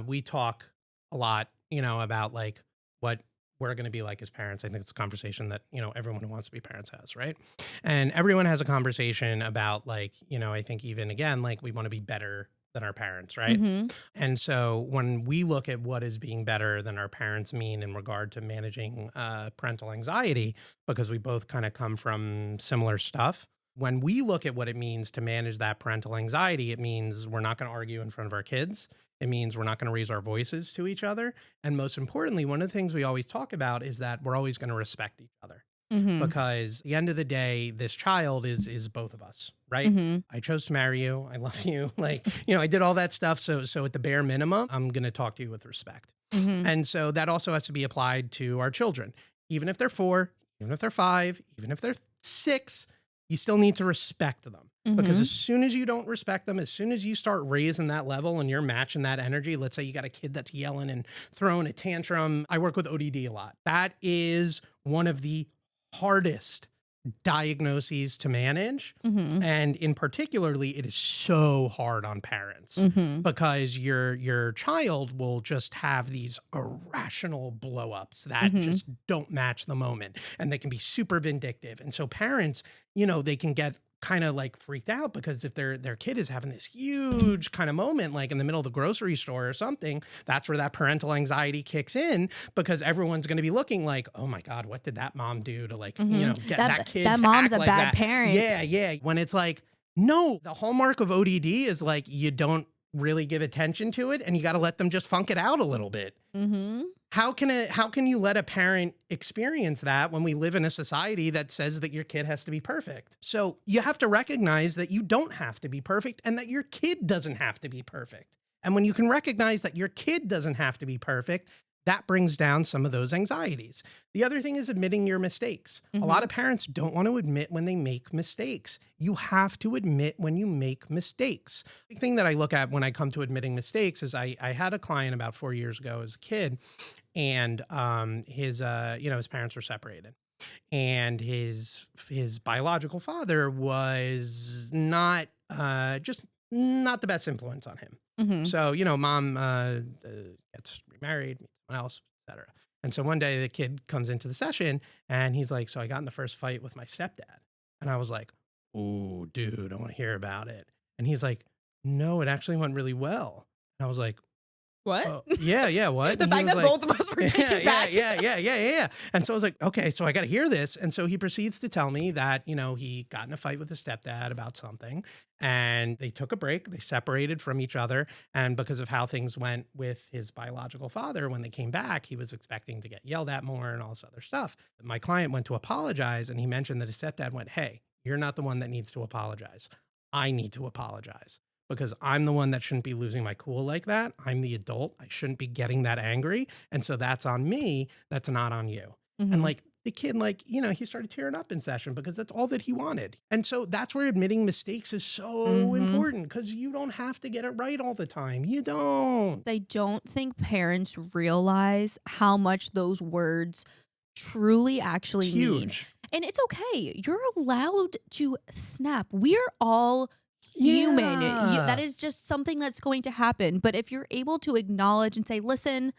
we talk a lot, about like what we're going to be like as parents. I think it's a conversation that, everyone who wants to be parents has, right? And everyone has a conversation about like, I think even again, like we want to be better than our parents, right? And so when we look at what is being better than our parents mean in regard to managing parental anxiety, because we both kind of come from similar stuff, when we look at what it means to manage that parental anxiety, it means we're not going to argue in front of our kids. It means we're not going to raise our voices to each other. And most importantly, one of the things we always talk about is that we're always going to respect each other. Because at the end of the day, this child is both of us, right? I chose to marry you. I love you. Like, I did all that stuff. So at the bare minimum, I'm going to talk to you with respect. And so that also has to be applied to our children. Even if they're 4, even if they're 5, even if they're 6, you still need to respect them. Because as soon as you don't respect them, as soon as you start raising that level and you're matching that energy, let's say you got a kid that's yelling and throwing a tantrum. I work with ODD a lot. That is one of the hardest diagnoses to manage. And in particularly, it is so hard on parents because your child will just have these irrational blow-ups that just don't match the moment. And they can be super vindictive. And so parents, they can get kind of like freaked out because if their kid is having this huge kind of moment, like in the middle of the grocery store or something, that's where that parental anxiety kicks in because everyone's going to be looking like, oh my God, what did that mom do to like, get that kid that to mom's act a like bad that? parent. Yeah. When it's like, no, the hallmark of ODD is like, you don't really give attention to it and you got to let them just funk it out a little bit. How can you let a parent experience that when we live in a society that says that your kid has to be perfect? So you have to recognize that you don't have to be perfect and that your kid doesn't have to be perfect. And when you can recognize that your kid doesn't have to be perfect, that brings down some of those anxieties. The other thing is admitting your mistakes. A lot of parents don't want to admit when they make mistakes. You have to admit when you make mistakes. The thing that I look at when I come to admitting mistakes is I had a client about 4 years ago as a kid, and his parents were separated. And his biological father was not just not the best influence on him. So, mom gets remarried, meets someone else, etc. And so one day the kid comes into the session and he's like, so I got in the first fight with my stepdad. And I was like, oh, dude, I want to hear about it. And he's like, no, it actually went really well. And I was like, what? Yeah, what? The fact that both of us were taken back. Yeah. And so I was like, okay, so I got to hear this. And so he proceeds to tell me that, he got in a fight with his stepdad about something and they took a break. They separated from each other. And because of how things went with his biological father, when they came back, he was expecting to get yelled at more and all this other stuff. My client went to apologize and he mentioned that his stepdad went, hey, you're not the one that needs to apologize. I need to apologize. Because I'm the one that shouldn't be losing my cool like that. I'm the adult. I shouldn't be getting that angry. And so that's on me. That's not on you. And like the kid, like, he started tearing up in session because that's all that he wanted. And so that's where admitting mistakes is so important because you don't have to get it right all the time. You don't. I don't think parents realize how much those words truly actually mean. And it's okay. You're allowed to snap. We're all human. That is just something that's going to happen. But if you're able to acknowledge and say, listen,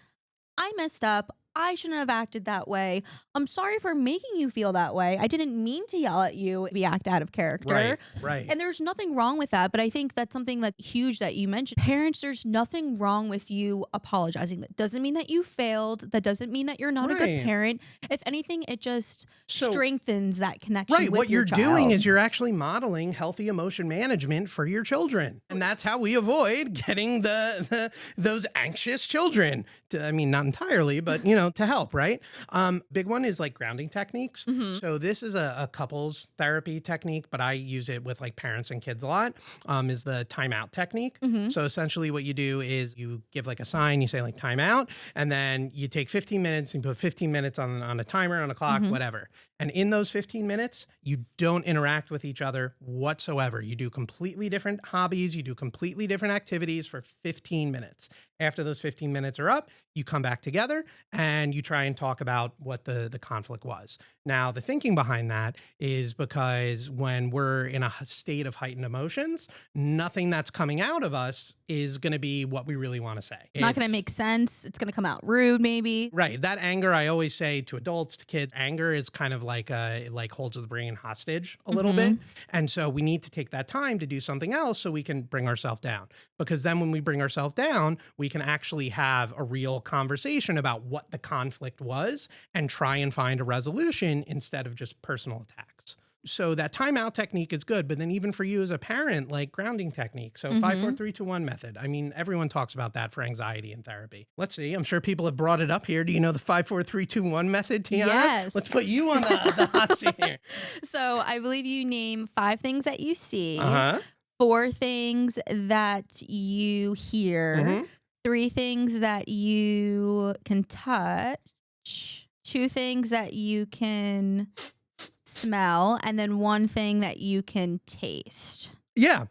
I messed up. I shouldn't have acted that way. I'm sorry for making you feel that way. I didn't mean to yell at you. We act out of character. Right. And there's nothing wrong with that. But I think that's something that's huge that you mentioned. Parents, there's nothing wrong with you apologizing. That doesn't mean that you failed. That doesn't mean that you're not a good parent. If anything, it just strengthens that connection with what your you're child. doing is you're actually modeling healthy emotion management for your children. And that's how we avoid getting those anxious children. I mean, not entirely, but, to help, right? Big one is like grounding techniques. So this is a couples therapy technique, but I use it with like parents and kids a lot, is the timeout technique. So essentially what you do is you give like a sign, you say like timeout, and then you take 15 minutes and put 15 minutes on a timer, on a clock, whatever. And in those 15 minutes, you don't interact with each other whatsoever. You do completely different hobbies. You do completely different activities for 15 minutes. After those 15 minutes are up, you come back together and you try and talk about what the conflict was. Now, the thinking behind that is because when we're in a state of heightened emotions, nothing that's coming out of us is going to be what we really want to say. It's not going to make sense. It's going to come out rude, maybe. Right. That anger, I always say to adults, to kids, anger is kind of like holds the brain hostage a little bit. And so we need to take that time to do something else so we can bring ourselves down. Because then when we bring ourselves down, we can actually have a real conversation about what the conflict was and try and find a resolution instead of just personal attacks. So that timeout technique is good, but then even for you as a parent, like grounding technique. So 5, 4, 3, 2, 1 method. I mean, everyone talks about that for anxiety in therapy. Let's see. I'm sure people have brought it up here. Do you know the 5, 4, 3, 2, 1 method, Tiana? Yes. Let's put you on the hot seat here. So I believe you name 5 things that you see, 4 things that you hear, 3 things that you can touch, 2 things that you can smell, and then 1 thing that you can taste. Yeah.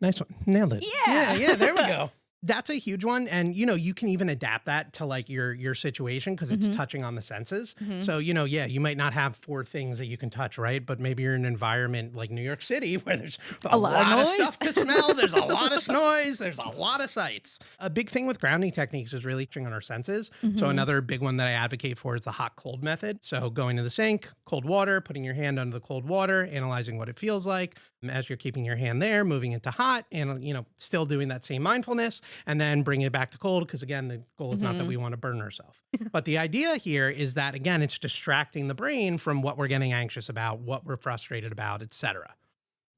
Nice one. Nailed it. Yeah. There we go. That's a huge one. And, you can even adapt that to like your situation because it's touching on the senses. So, you might not have 4 things that you can touch, right? But maybe you're in an environment like New York City where there's a lot of stuff to smell. There's a lot of noise. There's a lot of sights. A big thing with grounding techniques is really touching on our senses. So another big one that I advocate for is the hot cold method. So going to the sink, cold water, putting your hand under the cold water, analyzing what it feels like as you're keeping your hand there, moving into hot and, still doing that same mindfulness. And then bringing it back to cold, because again, the goal is not that we want to burn ourselves. But the idea here is that, again, it's distracting the brain from what we're getting anxious about, what we're frustrated about, etc.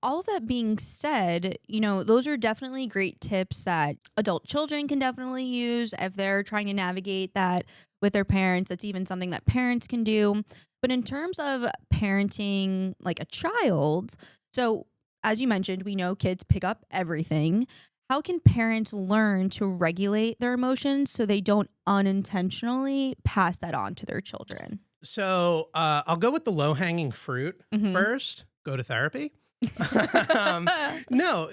All of that being said, those are definitely great tips that adult children can definitely use if they're trying to navigate that with their parents. It's even something that parents can do. But in terms of parenting like a child, so as you mentioned, we know kids pick up everything. How can parents learn to regulate their emotions so they don't unintentionally pass that on to their children? So I'll go with the low-hanging fruit first. Go to therapy. No,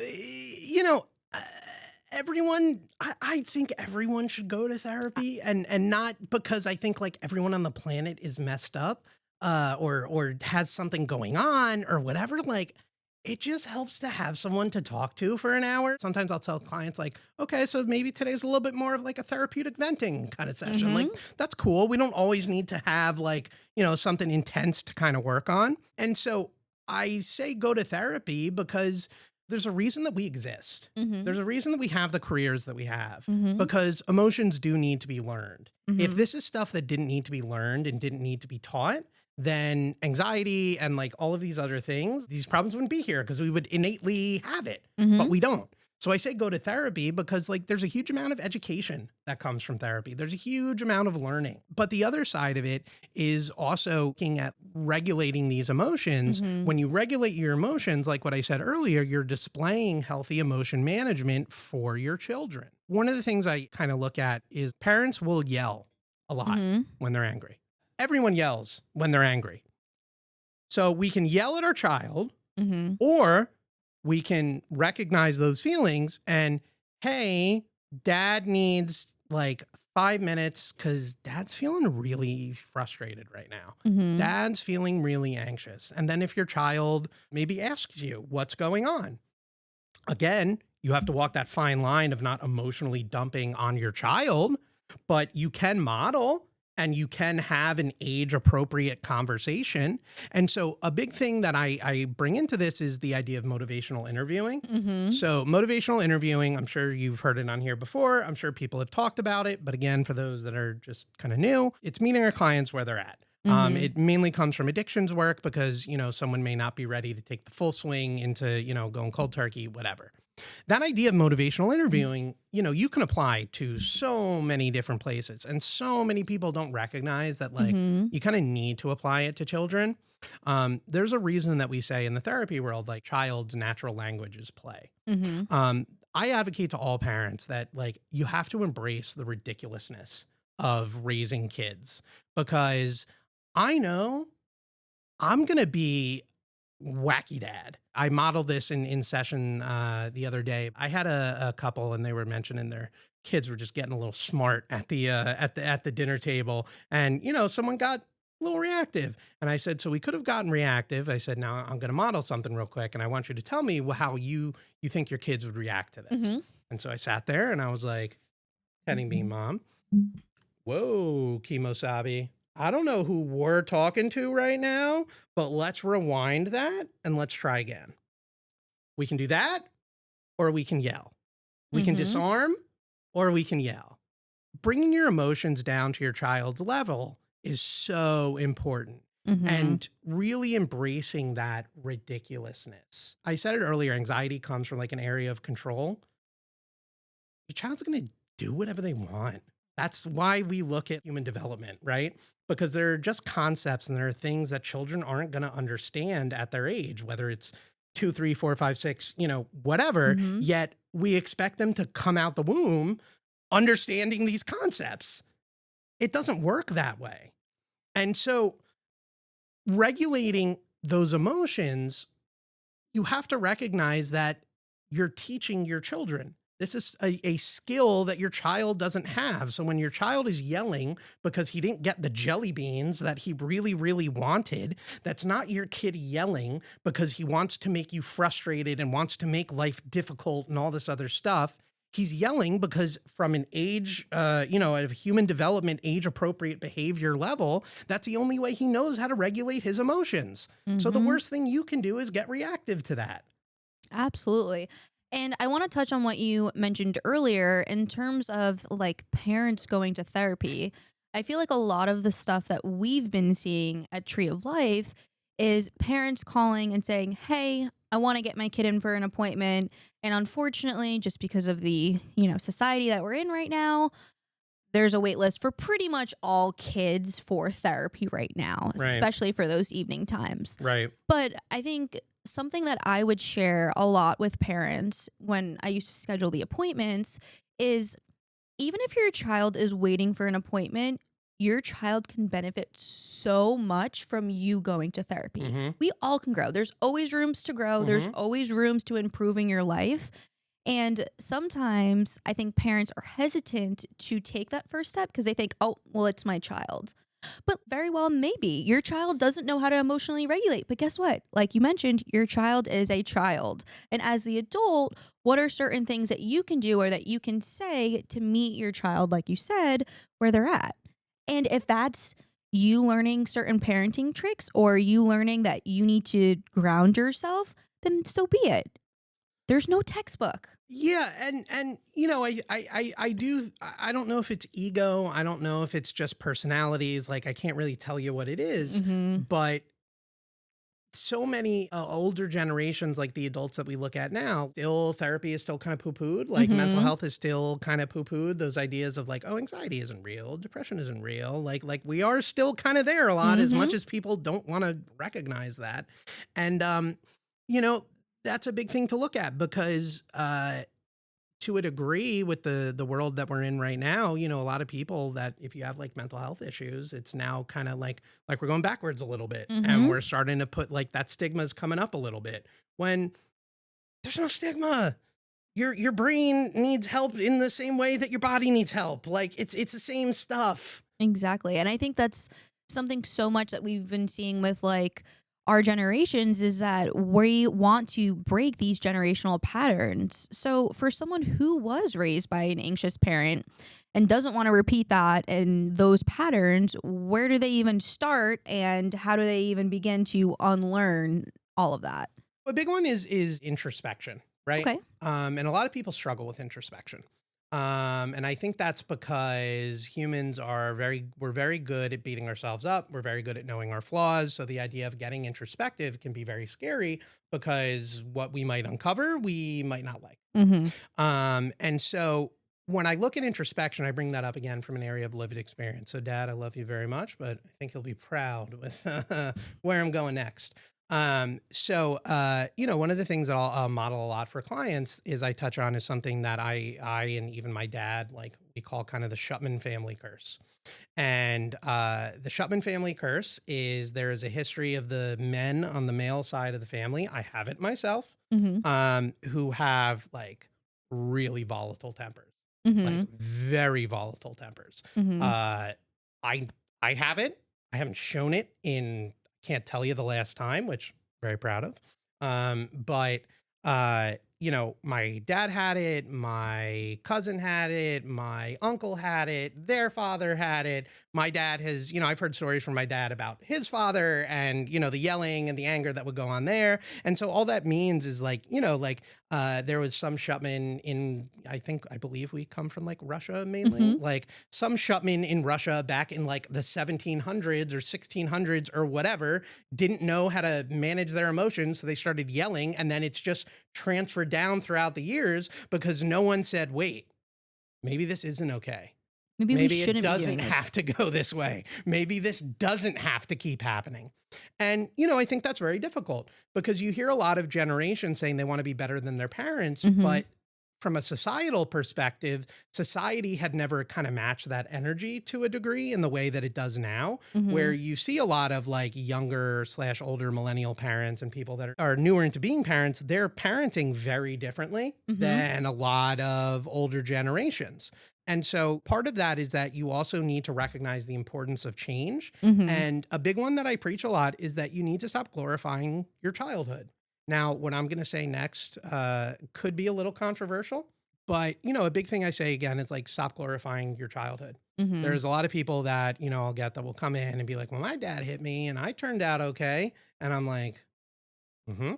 everyone, I think everyone should go to therapy and not because I think like everyone on the planet is messed up or has something going on or whatever. Like, it just helps to have someone to talk to for an hour. Sometimes I'll tell clients like, okay, so maybe today's a little bit more of like a therapeutic venting kind of session. Like, that's cool. We don't always need to have like, something intense to kind of work on. And so I say go to therapy because there's a reason that we exist. There's a reason that we have the careers that we have because emotions do need to be learned. If this is stuff that didn't need to be learned and didn't need to be taught, then anxiety and like all of these other things, these problems wouldn't be here because we would innately have it, but we don't. So I say go to therapy because like there's a huge amount of education that comes from therapy. There's a huge amount of learning. But the other side of it is also looking at regulating these emotions. When you regulate your emotions, like what I said earlier, you're displaying healthy emotion management for your children. One of the things I kind of look at is parents will yell a lot when they're angry. Everyone yells when they're angry. So we can yell at our child or we can recognize those feelings and, hey, dad needs like 5 minutes because dad's feeling really frustrated right now. Dad's feeling really anxious. And then if your child maybe asks you what's going on, again, you have to walk that fine line of not emotionally dumping on your child, but you can model and you can have an age appropriate conversation. And so a big thing that I bring into this is the idea of motivational interviewing. So motivational interviewing, I'm sure you've heard it on here before. I'm sure people have talked about it. But again, for those that are just kind of new, it's meeting our clients where they're at. It mainly comes from addictions work because, someone may not be ready to take the full swing into, going cold turkey, whatever. That idea of motivational interviewing, you can apply to so many different places, and so many people don't recognize that, like, you kind of need to apply it to children. There's a reason that we say in the therapy world, like, child's natural language is play. I advocate to all parents that, like, you have to embrace the ridiculousness of raising kids, because I know I'm going to be wacky dad. I modeled this in session the other day. I had a couple, and they were mentioning their kids were just getting a little smart at the dinner table, and someone got a little reactive, and I said, so we could have gotten reactive. I said, now I'm going to model something real quick, and I want you to tell me how you think your kids would react to this. And so I sat there and I was like, petting bean mom, whoa, Kimosabi, I don't know who we're talking to right now, but let's rewind that and let's try again. We can do that, or we can yell. We can disarm, or we can yell. Bringing your emotions down to your child's level is so important. And really embracing that ridiculousness. I said it earlier, anxiety comes from, like, an area of control. Your child's going to do whatever they want. That's why we look at human development, right? Because there are just concepts, and there are things that children aren't going to understand at their age, whether it's 2, 3, 4, 5, 6, whatever. Yet we expect them to come out the womb understanding these concepts. It doesn't work that way. And so regulating those emotions, you have to recognize that you're teaching your children. This is a skill that your child doesn't have. So when your child is yelling because he didn't get the jelly beans that he really, really wanted, that's not your kid yelling because he wants to make you frustrated and wants to make life difficult and all this other stuff. He's yelling because from an age, at a human development, age-appropriate behavior level, that's the only way he knows how to regulate his emotions. So the worst thing you can do is get reactive to that. Absolutely. And I want to touch on what you mentioned earlier in terms of, like, parents going to therapy. I feel like a lot of the stuff that we've been seeing at Tree of Life is parents calling and saying, hey, I want to get my kid in for an appointment. And unfortunately, just because of the, society that we're in right now, there's a wait list for pretty much all kids for therapy right now, especially for those evening times. Right. But I think something that I would share a lot with parents when I used to schedule the appointments is, even if your child is waiting for an appointment, your child can benefit so much from you going to therapy. We all can grow. There's always rooms to grow. There's always rooms to improving your life. And sometimes I think parents are hesitant to take that first step because they think, oh, well, it's my child. But very well, maybe your child doesn't know how to emotionally regulate. But guess what? Like you mentioned, your child is a child. And as the adult, what are certain things that you can do or that you can say to meet your child, like you said, where they're at? And if that's you learning certain parenting tricks or you learning that you need to ground yourself, then so be it. There's no textbook. Yeah, and I don't know if it's ego. I don't know if it's just personalities. Like, I can't really tell you what it is, but so many older generations, like the adults that we look at now, still therapy is still kind of poo-pooed. Like mental health is still kind of poo-pooed. Those ideas of, like, oh, anxiety isn't real, depression isn't real. Like we are still kind of there a lot, as much as people don't want to recognize that. And that's a big thing to look at, because to a degree, with the world that we're in right now, a lot of people that, if you have, like, mental health issues, it's now kind of like we're going backwards a little bit, and we're starting to put, like, that stigma is coming up a little bit, when there's no stigma. Your brain needs help in the same way that your body needs help. Like, it's the same stuff. Exactly. And I think that's something so much that we've been seeing with, like, our generations is that we want to break these generational patterns. So, for someone who was raised by an anxious parent and doesn't want to repeat that and those patterns, where do they even start and how do they even begin to unlearn all of that? A big one is introspection, right? Okay. And a lot of people struggle with introspection. And I think that's because humans we're very good at beating ourselves up. We're very good at knowing our flaws. So the idea of getting introspective can be very scary because what we might uncover, we might not like. Mm-hmm. And so when I look at introspection, I bring that up again from an area of lived experience. So, Dad, I love you very much, but I think you'll be proud with where I'm going next. One of the things that I'll model a lot for clients is I touch on is something that I and even my dad, like we call kind of the Shutman family curse. And the Shutman family curse is there is a history of the men on the male side of the family. I have it myself, Mm-hmm. who have like really volatile tempers, like Mm-hmm. very volatile tempers. Mm-hmm. I I have it. I haven't shown it in can't tell you the last time, which I'm very proud of. But my dad had it, my cousin had it, my uncle had it, their father had it. My dad has, I've heard stories from my dad about his father and, the yelling and the anger that would go on there. And so all that means is there was some Shutman I believe we come from like Russia mainly, Mm-hmm. like some Shutman in Russia back in like the 1700s or 1600s or whatever didn't know how to manage their emotions. So they started yelling, and then it's just transferred down throughout the years because no one said, wait, maybe this isn't okay. Maybe we Maybe it shouldn't be doesn't doing have this. to go this way. Maybe this doesn't have to keep happening. And, I think that's very difficult because you hear a lot of generations saying they want to be better than their parents, Mm-hmm. but from a societal perspective, society had never kind of matched that energy to a degree in the way that it does now, Mm-hmm. where you see a lot of like younger/older millennial parents and people that are newer into being parents, they're parenting very differently Mm-hmm. than a lot of older generations. And so part of that is that you also need to recognize the importance of change. Mm-hmm. And a big one that I preach a lot is that you need to stop glorifying your childhood. Now, what I'm going to say next could be a little controversial, but a big thing I say again is like stop glorifying your childhood. Mm-hmm. There's a lot of people that I'll get that will come in and be like, "Well, my dad hit me and I turned out okay," and I'm like, "Mm-hmm,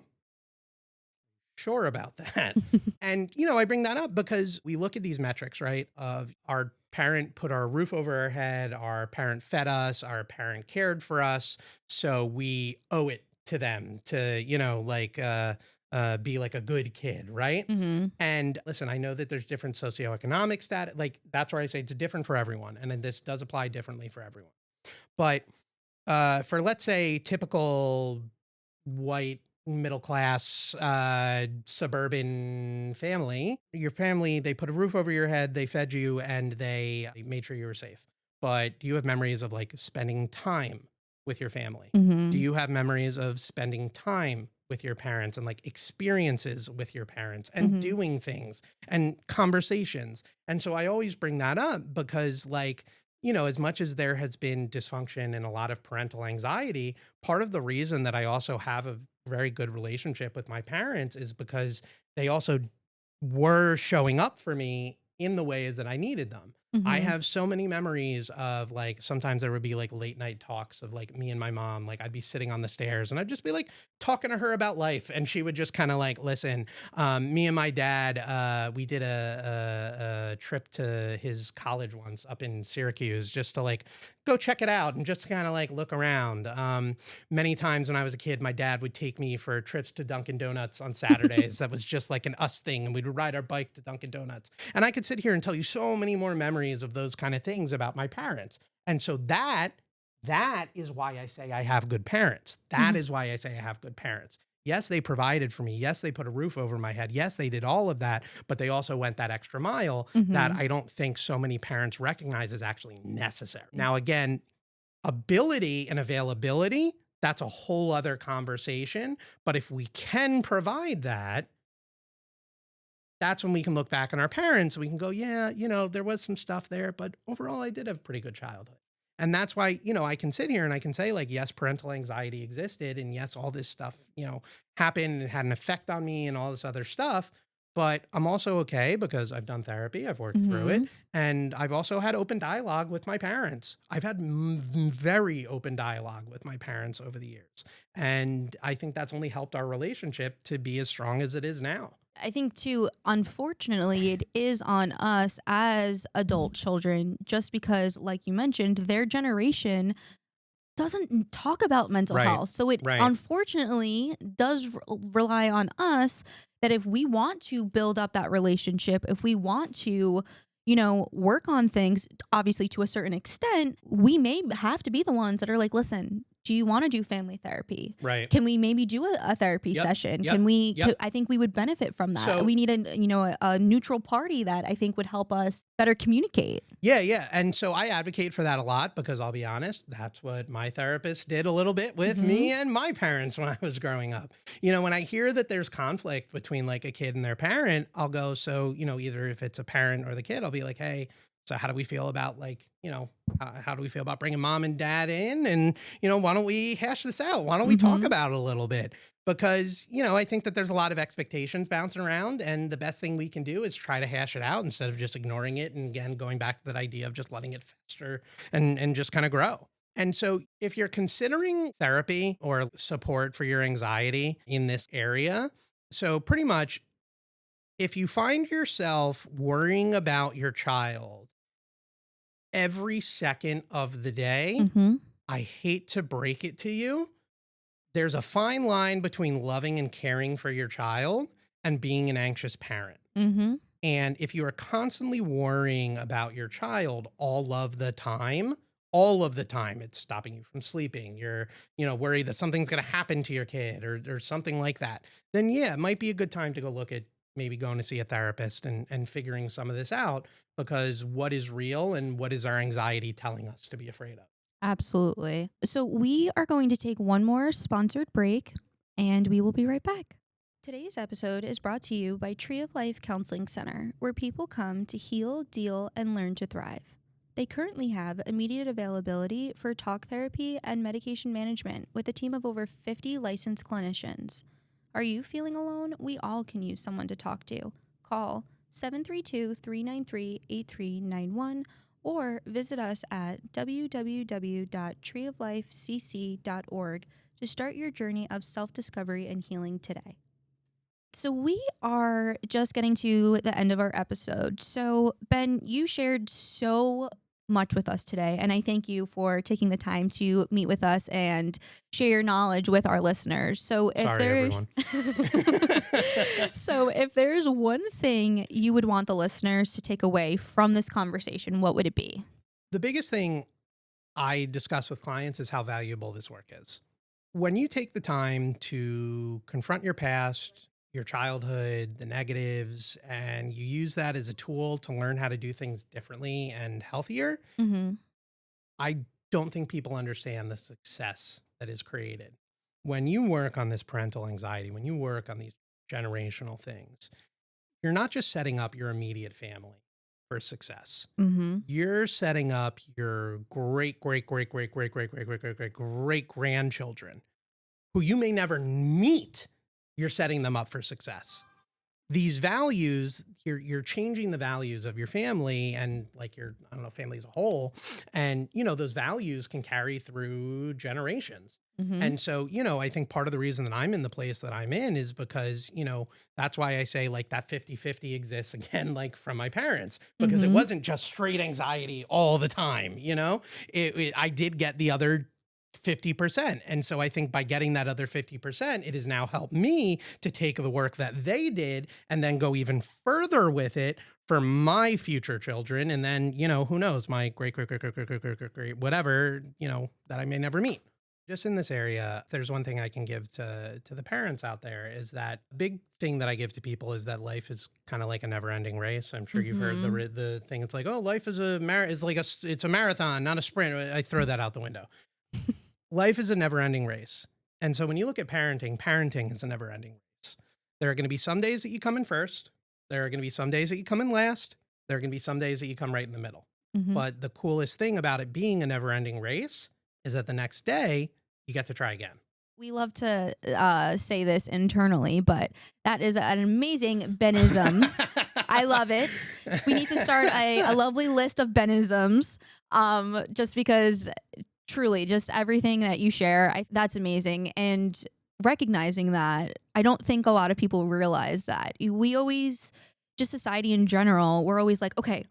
sure about that." And I bring that up because we look at these metrics, right? Of our parent put our roof over our head, our parent fed us, our parent cared for us, so we owe it to them to be like a good kid, right? Mm-hmm. And listen, I know that there's different socioeconomic status, like that's where I say it's different for everyone, and then this does apply differently for everyone. But for let's say typical white middle class suburban family, your family, they put a roof over your head, they fed you, and they made sure you were safe. But do you have memories of like spending time with your family? Mm-hmm. Do you have memories of spending time with your parents and like experiences with your parents and Mm-hmm. doing things and conversations? And so I always bring that up because as much as there has been dysfunction and a lot of parental anxiety, part of the reason that I also have a very good relationship with my parents is because they also were showing up for me in the ways that I needed them. I Mm-hmm. have so many memories of like sometimes there would be like late night talks of like me and my mom. Like I'd be sitting on the stairs and I'd just be like talking to her about life, and she would just kind of like listen. Me and my dad, we did a trip to his college once up in Syracuse just to like go check it out and just kind of like look around. Many times when I was a kid, my dad would take me for trips to Dunkin' Donuts on Saturdays. That was just like an us thing, and we'd ride our bike to Dunkin' Donuts. And I could sit here and tell you so many more memories of those kind of things about my parents. And so that is why I say I have good parents. That is why I say I have good parents. Yes, they provided for me. Yes, they put a roof over my head. Yes, they did all of that, but they also went that extra mile that Mm-hmm. I don't think so many parents recognize is actually necessary. Now, again, ability and availability, that's a whole other conversation. But if we can provide that, that's when we can look back on our parents. We can go, yeah, there was some stuff there, but overall, I did have a pretty good childhood. And that's why, I can sit here and I can say like, yes, parental anxiety existed. And yes, all this stuff, happened and it had an effect on me and all this other stuff. But I'm also okay because I've done therapy, I've worked through it, and I've also had open dialogue with my parents. I've had very open dialogue with my parents over the years. And I think that's only helped our relationship to be as strong as it is now. I think too, unfortunately, it is on us as adult children, just because, like you mentioned, their generation doesn't talk about mental Right, health. So it right. unfortunately does rely on us that if we want to build up that relationship, if we want to, work on things, obviously to a certain extent, we may have to be the ones that are like, listen, do you want to do family therapy? Right. Can we maybe do a therapy session? Yep, Can we, yep. I think we would benefit from that. So- we need a neutral party that I think would help us better communicate. Yeah. And so I advocate for that a lot because I'll be honest, that's what my therapist did a little bit with me and my parents when I was growing up. When I hear that there's conflict between like a kid and their parent, I'll go, so, either if it's a parent or the kid, I'll be like, hey, so how do we feel about like, how do we feel about bringing mom and dad in? And, why don't we hash this out? Why don't we talk about it a little bit? Because, I think that there's a lot of expectations bouncing around, and the best thing we can do is try to hash it out instead of just ignoring it. And again, going back to that idea of just letting it fester and just kind of grow. And so if you're considering therapy or support for your anxiety in this area, so pretty much if you find yourself worrying about your child every second of the day, I hate to break it to you, there's a fine line between loving and caring for your child and being an anxious parent. And if you are constantly worrying about your child all of the time, it's stopping you from sleeping. You're, worried that something's going to happen to your kid or something like that. Then yeah, it might be a good time to go look at maybe going to see a therapist and figuring some of this out, because what is real and what is our anxiety telling us to be afraid of? Absolutely. So we are going to take one more sponsored break, and we will be right back. Today's episode is brought to you by Tree of Life Counseling Center, where people come to heal, deal, and learn to thrive. They currently have immediate availability for talk therapy and medication management with a team of over 50 licensed clinicians. Are you feeling alone? We all can use someone to talk to. Call 732-393-8391 or visit us at www.treeoflifecc.org to start your journey of self-discovery and healing today. So we are just getting to the end of our episode. So Ben, you shared so much with us today, and I thank you for taking the time to meet with us and share your knowledge with our listeners. So if there's one thing you would want the listeners to take away from this conversation, what would it be? The biggest thing I discuss with clients is how valuable this work is. When you take the time to confront your past, your childhood, the negatives, and you use that as a tool to learn how to do things differently and healthier, I don't think people understand the success that is created. When you work on this parental anxiety, when you work on these generational things, you're not just setting up your immediate family for success. You're setting up your great grandchildren who you may never meet. You're setting them up for success. These values, you're changing the values of your family and like your, family as a whole. And, those values can carry through generations. And so, I think part of the reason that I'm in the place that I'm in is because, that's why I say like that 50-50 exists again, like from my parents, because it wasn't just straight anxiety all the time. I did get the other 50%. And so I think by getting that other 50%, it has now helped me to take the work that they did and then go even further with it for my future children. And then, who knows, my great, whatever, that I may never meet. Just in this area, if there's one thing I can give to the parents out there is that big thing that I give to people is that life is kind of like a never ending race. I'm sure you've heard the thing. It's like, oh, life is it's a marathon, not a sprint. I throw that out the window. Life is a never-ending race. And so when you look at parenting is a never-ending race. There are going to be some days that you come in first. There are going to be some days that you come in last. There are going to be some days that you come right in the middle. But the coolest thing about it being a never-ending race is that the next day you get to try again. We love to say this internally, but that is an amazing Benism. I love it. We need to start a lovely list of Benisms, just because truly just everything that you share, that's amazing. And recognizing that, I don't think a lot of people realize that. We always, just society in general, we're always like, okay,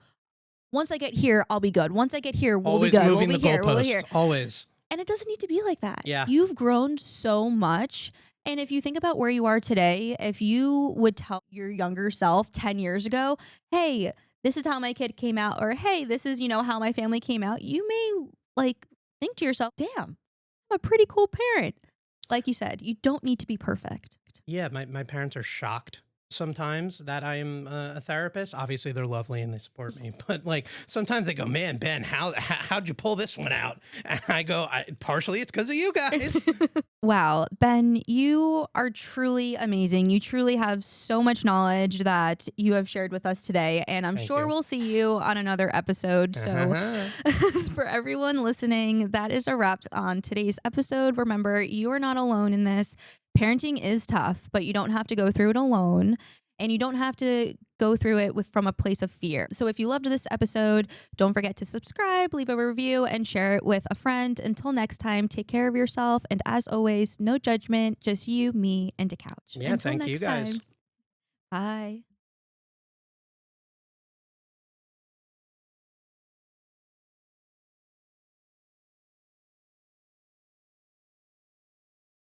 once I get here, I'll be good. Once I get here, we'll Always be good. moving We'll be the here. We'll be here. goalposts. Always. And it doesn't need to be like that. Yeah. You've grown so much. And if you think about where you are today, if you would tell your younger self 10 years ago, hey, this is how my kid came out, or hey, this is, how my family came out, you may think to yourself, damn, I'm a pretty cool parent. Like you said, you don't need to be perfect. Yeah, my parents are shocked sometimes that I am a therapist. Obviously, they're lovely and they support me. But sometimes they go, man, Ben, how'd you pull this one out? And I go, partially it's because of you guys. Wow. Ben, you are truly amazing. You truly have so much knowledge that you have shared with us today. And I'm Thank sure you. we'll see you on another episode. So for everyone listening, that is a wrap on today's episode. Remember, you are not alone in this. Parenting is tough, but you don't have to go through it alone. And you don't have to go through it from a place of fear. So if you loved this episode, don't forget to subscribe, leave a review, and share it with a friend. Until next time, take care of yourself. And as always, no judgment, just you, me, and a couch. Yeah, Until thank you next guys. time. Bye.